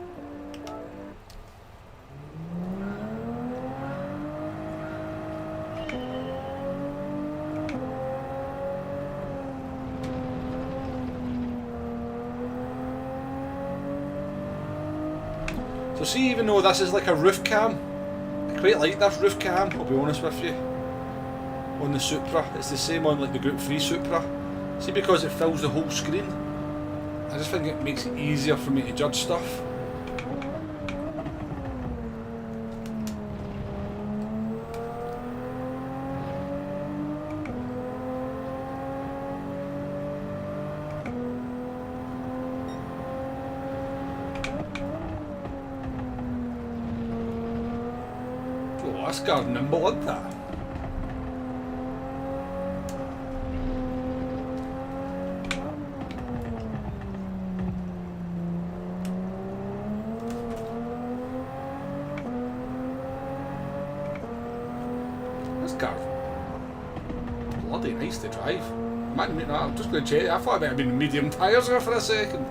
So see, even though this is like a roof cam, I quite like this roof cam, I'll be honest with you. on the Supra. It's the same on like the Group 3 Supra. See, because it fills the whole screen, I just think it makes it easier for me to judge stuff. Oh, this car's nimble, isn't that? Bloody nice to drive. I'm just going to check. I thought I might have been medium tyres there for a second.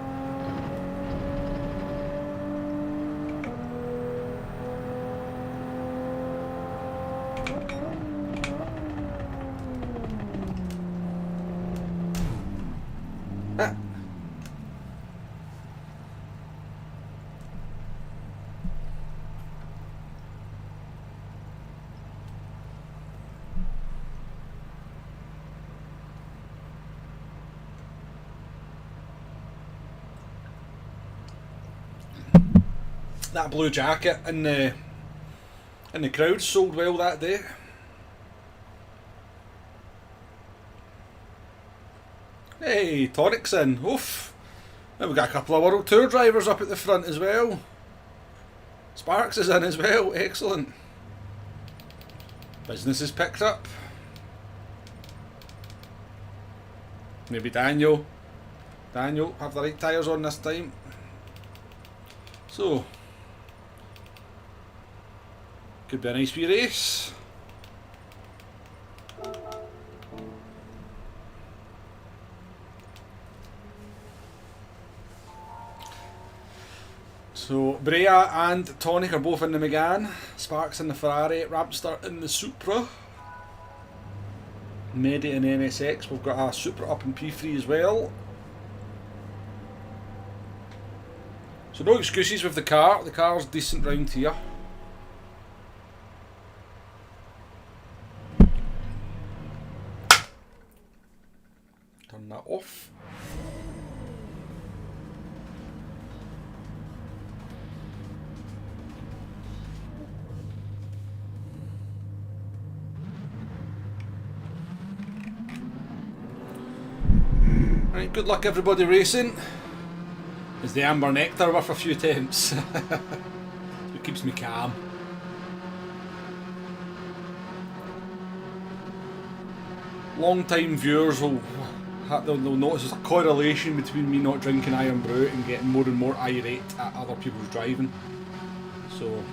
That blue jacket in the crowd sold well that day. Hey, Tonic's in. Oof. Then we've got a couple of World Tour drivers up at the front as well. Sparks is in as well. Excellent. Business is picked up. Maybe Daniel, have the right tyres on this time. So, could be a nice wee race. So Brea and Tonic are both in the Megane, Sparks in the Ferrari, Rapster in the Supra, Medi in NSX. We've got a Supra up in P3 as well. So no excuses with the car. The car's decent round here. Turn that off. Right, good luck everybody racing. Is the Amber Nectar worth a few attempts? It keeps me calm. Long time viewers will notice there's a correlation between me not drinking Iron Brew and getting more and more irate at other people's driving. So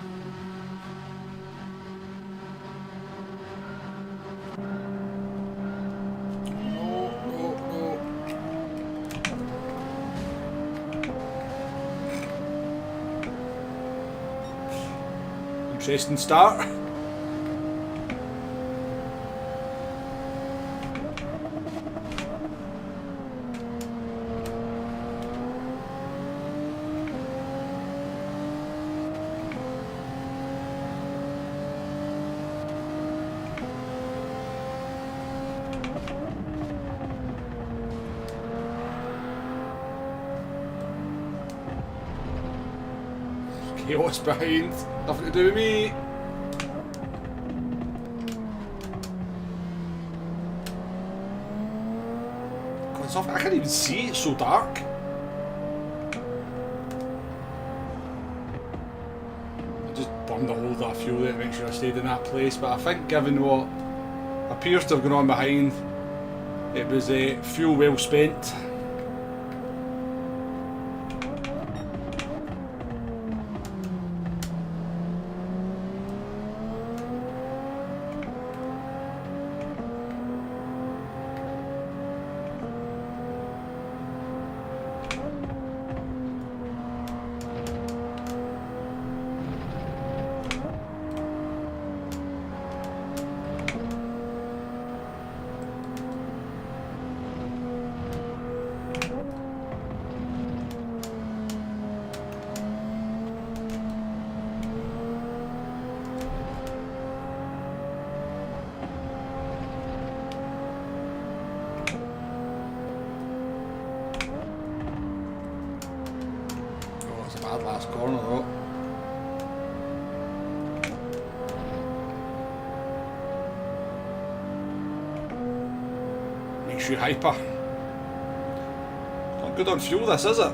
interesting start. Chaos behind, nothing to do with me. I can't even see, it's so dark. I just burned a whole lot of fuel there to make sure I stayed in that place, but I think given what appears to have gone on behind, it was fuel well spent. bad last corner though. Makes you hyper. Not good on fuel this, is it?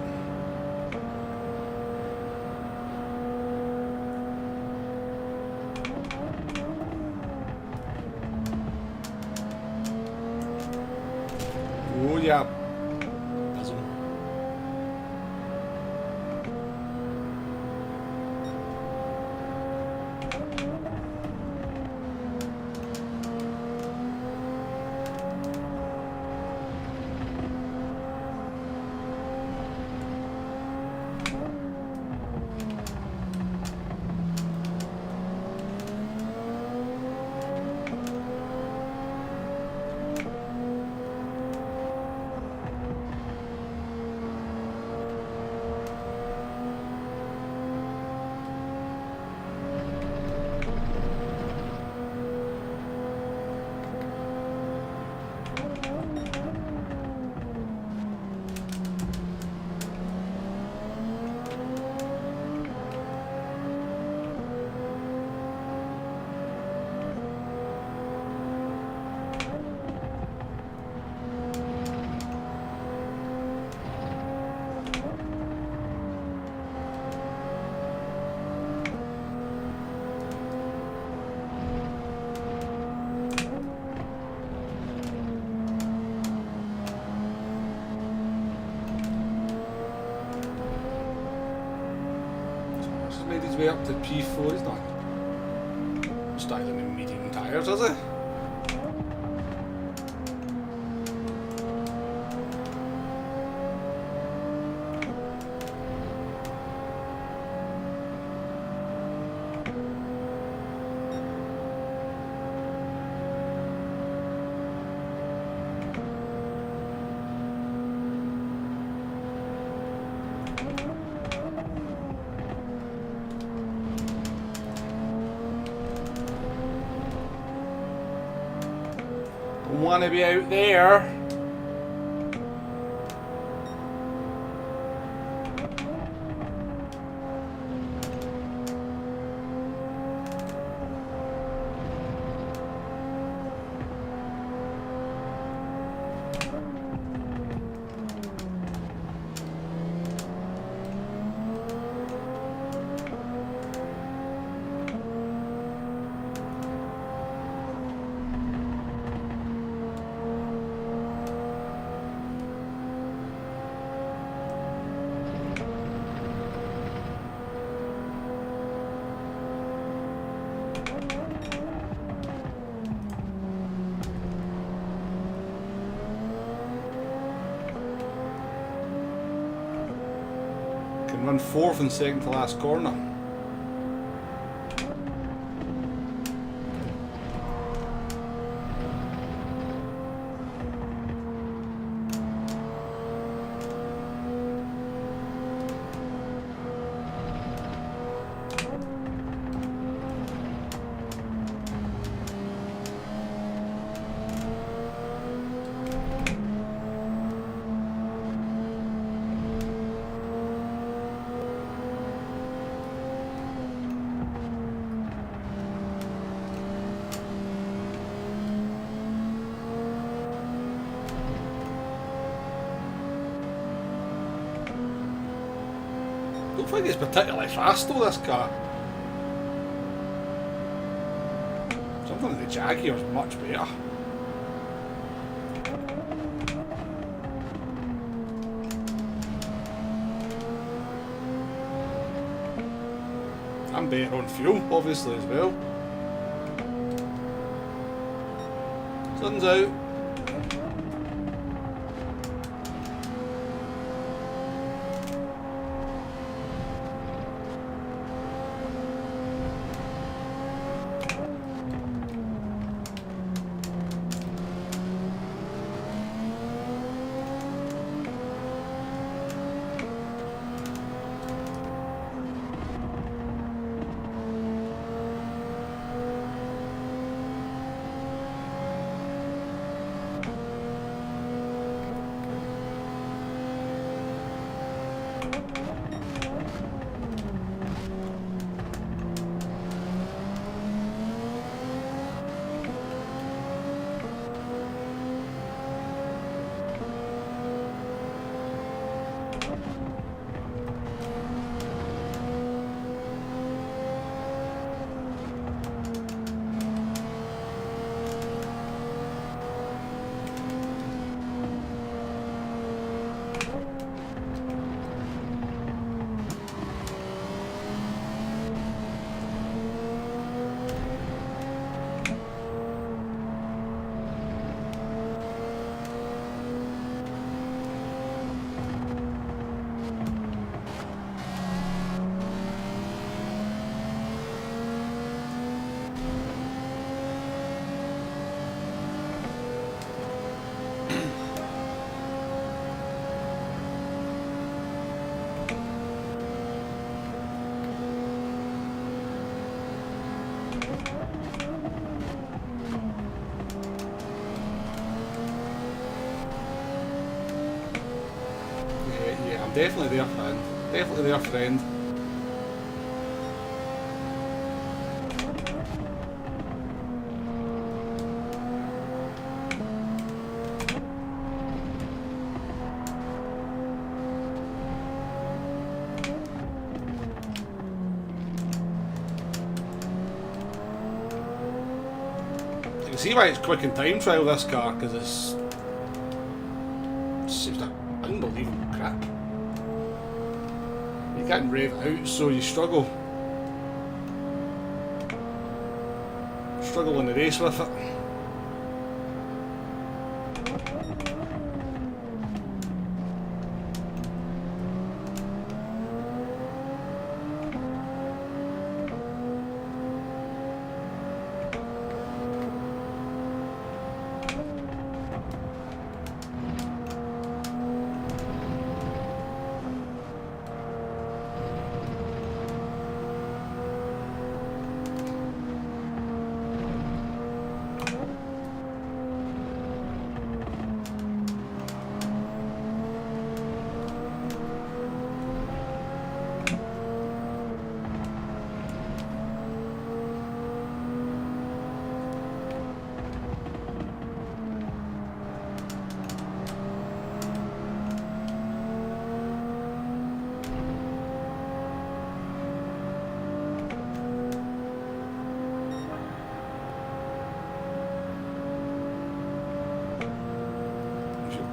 Oh yeah. Made his way up to P4. He's not styling in medium tyres, is he? Want to be out there. Run fourth and second to last corner. I don't think it's particularly fast though, this car. Something in the Jaguar's much better. I'm better on fuel, obviously, as well. Sun's out. I'm definitely there, friend. Definitely there, friend. You can see why it's quick in time trial, this car, because it seems like unbelievable crap. You can't rev it out, so you struggle in the race with it.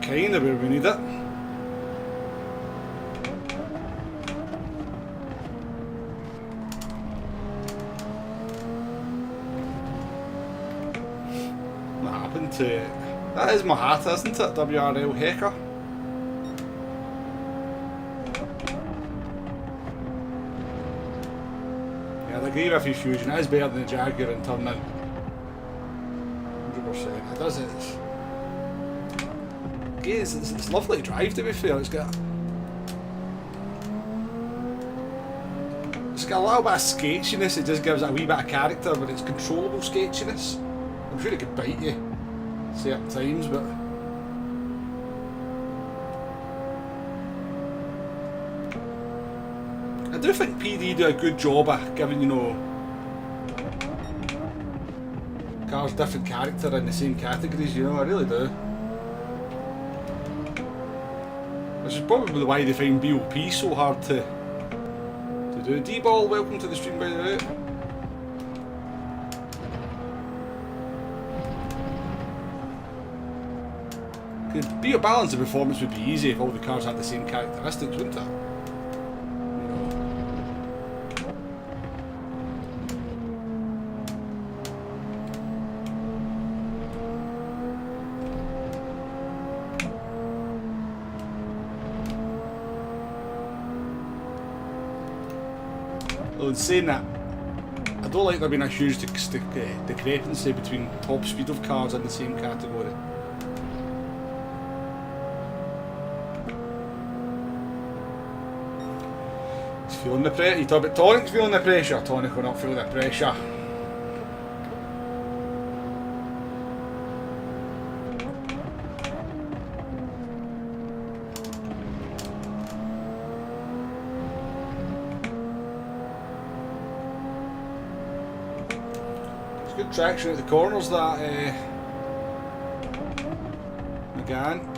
Kind of where we need it. What happened to it? That is my hat, isn't it? WRL Hacker. Yeah, the grey Riffy Fusion is better than the Jaguar in turning. 100%. It does it. It's lovely to drive, to be fair. It's got a little bit of sketchiness. It just gives it a wee bit of character, but it's controllable sketchiness. I'm sure it could bite you certain times, but I do think PD do a good job of giving, you know, cars different character in the same categories. You know, I really do. Which is probably why they find BOP so hard to do. D-Ball, welcome to the stream, by the way. Could be a balance of performance would be easy if all the cars had the same characteristics, wouldn't it? Well, in saying that, I don't like there being a huge discrepancy between top speed of cars in the same category. He's feeling the pressure. You talk about Tonic's feeling the pressure. Tonic will not feel the pressure. Good traction at the corners, that McGann.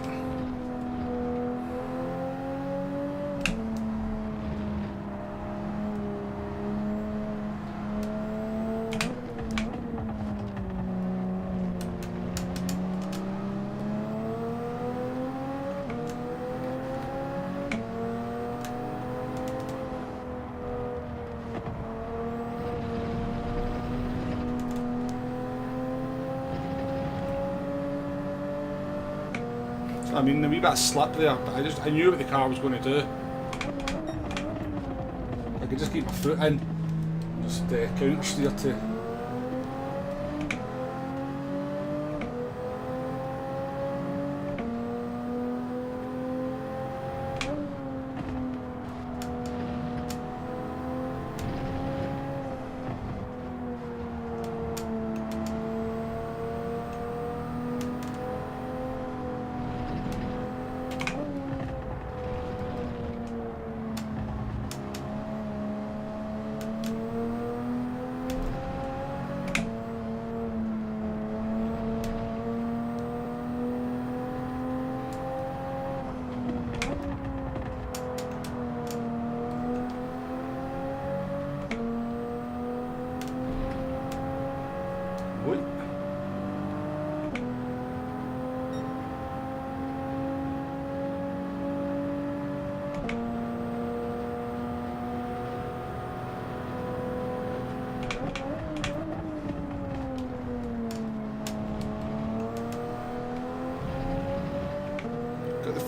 I mean, a wee bit of slip there, but I knew what the car was going to do. I could just keep my foot in, just counter steer to.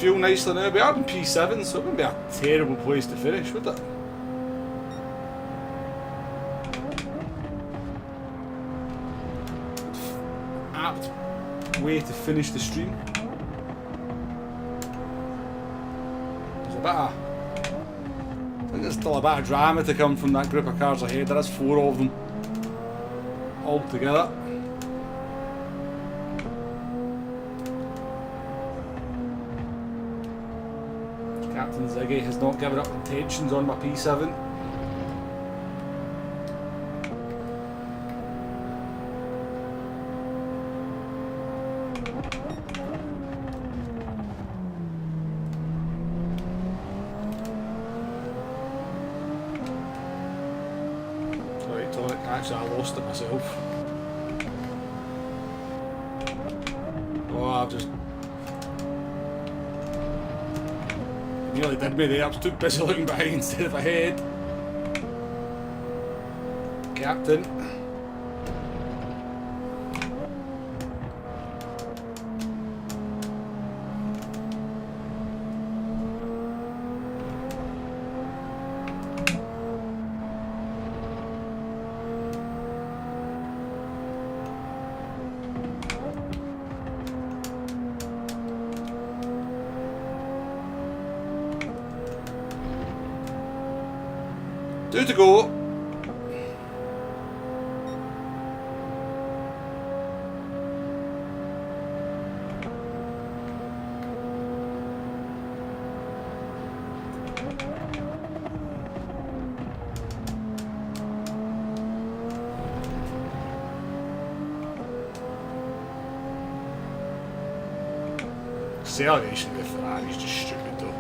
fuel nicely now. We are in P7, so it wouldn't be a terrible place to finish, would it? Apt way to finish the stream. There's a bit of... I think there's still a bit of drama to come from that group of cars ahead. There is 4 of them all together. Captain Ziggy has not given up intentions on my P7. Sorry, Tonic, actually I lost it myself. Oh, I've just... nearly did me there. I was too busy looking behind instead of ahead. Captain. Two to go. Acceleration with Ferrari is just stupid though.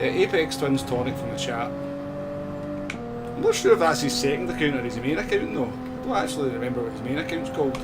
Apex Twins Tonic from the chat. I'm not sure if that's his second account or his main account though. I don't actually remember what his main account's called.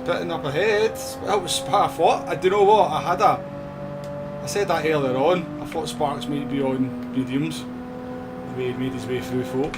Pitting up ahead. That was Spark. I thought, I don't know what, I said that earlier on, I thought Sparks might be on mediums the way he made his way through folk.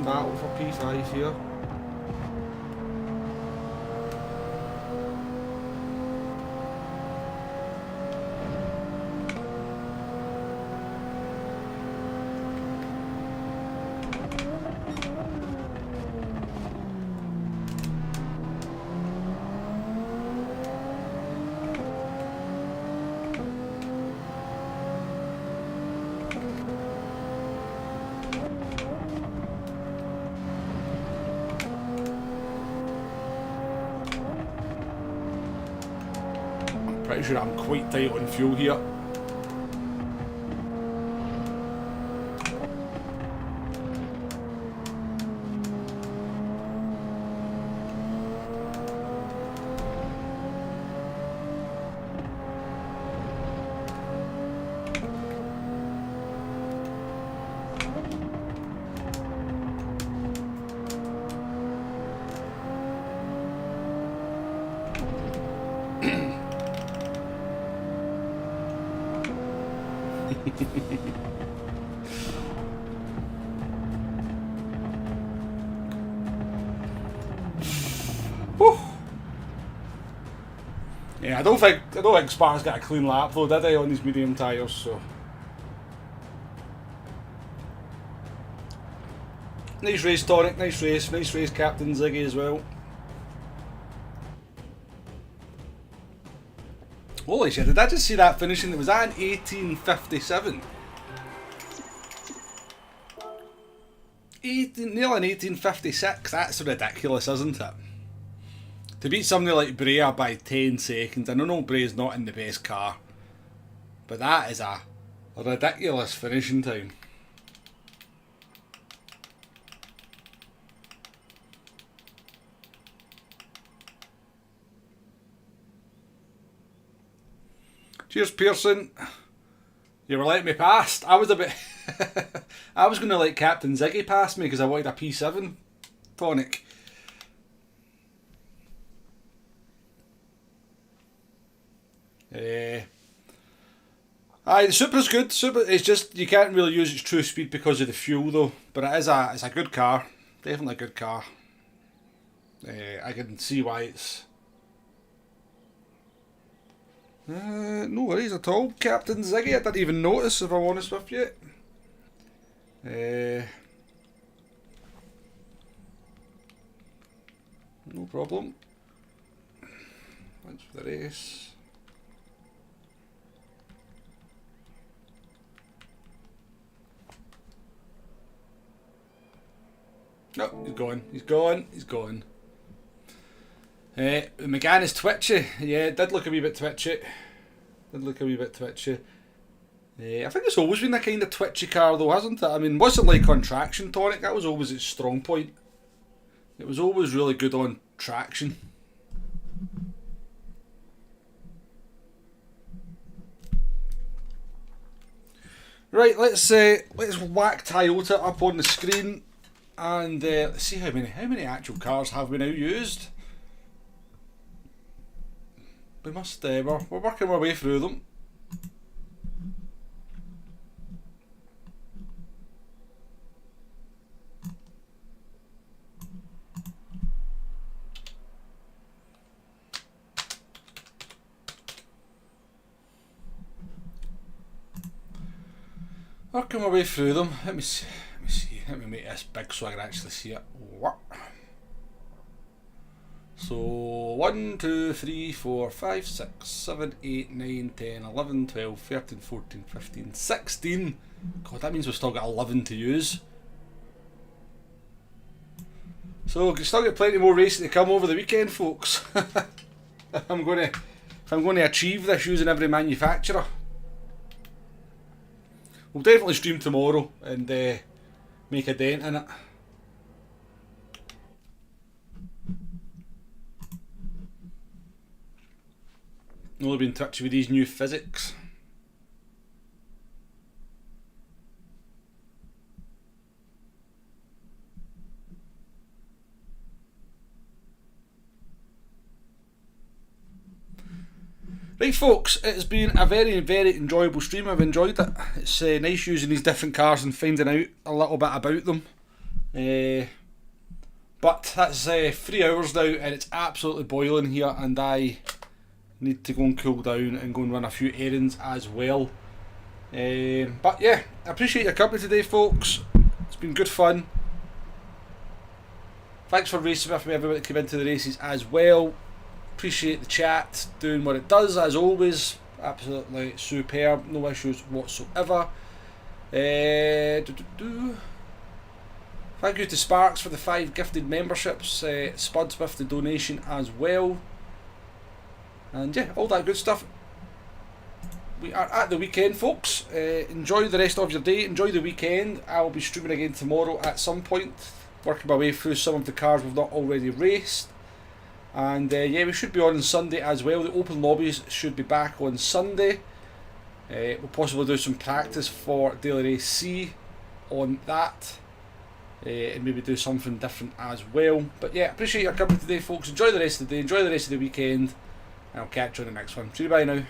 Battle for P5 here. Pretty sure I'm quite tight on fuel here. Whew. Yeah, I don't think Spar's got a clean lap though, did he, on these medium tyres, so. Nice race, Tonic, nice race, Captain Ziggy as well. Holy shit, did I just see that finishing? Was that in 1857? Nearly in 1856, that's ridiculous, isn't it? To beat somebody like Brea by 10 seconds, I know Brea's not in the best car, but that is a ridiculous finishing time. Cheers, Pearson. You were letting me past. I was a bit... I was going to let Captain Ziggy pass me because I wanted a P7 Tonic. Aye, the Supra's good. It's just you can't really use its true speed because of the fuel though. But it's a good car. Definitely a good car. I can see why it's... no worries at all, Captain Ziggy. I didn't even notice, if I'm honest with you. No problem. Thanks for the race. No, he's gone. McGann is twitchy. Yeah, it did look a wee bit twitchy. I think it's always been a kind of twitchy car though, hasn't it? I mean, wasn't like on traction, Tonic. That was always its strong point. It was always really good on traction. Right, let's whack Toyota up on the screen and let's see how many actual cars have we now used. We must, we're working our way through them. Working my way through them. Let me see. Let me make this big so I can actually see it. What? So 1, 2, 3, 4, 5, 6, 7, 8, 9, 10, 11, 12, 13, 14, 15, 16. God, that means we've still got 11 to use. So we've still got plenty more racing to come over the weekend, folks. if I'm going to achieve this using every manufacturer. We'll definitely stream tomorrow and make a dent in it. Only been touchy with these new physics. Right folks, it has been a very enjoyable stream. I've enjoyed it. It's nice using these different cars and finding out a little bit about them. But that's 3 hours now and it's absolutely boiling here and I need to go and cool down and go and run a few errands as well. But yeah, I appreciate your company today folks. It's been good fun. Thanks for racing with me, everybody that came into the races as well. Appreciate the chat doing what it does as always. Absolutely superb, no issues whatsoever. Thank you to Sparks for the 5 gifted memberships, Spuds with the donation as well. And yeah, all that good stuff. We are at the weekend folks. Enjoy the rest of your day, enjoy the weekend. I will be streaming again tomorrow at some point, working my way through some of the cars we've not already raced. And yeah, we should be on Sunday as well. The open lobbies should be back on Sunday. We'll possibly do some practice for Daily Race C on that. And maybe do something different as well. But yeah, appreciate your company today folks. Enjoy the rest of the day, enjoy the rest of the weekend. And I'll catch you on the next one. See you, bye now.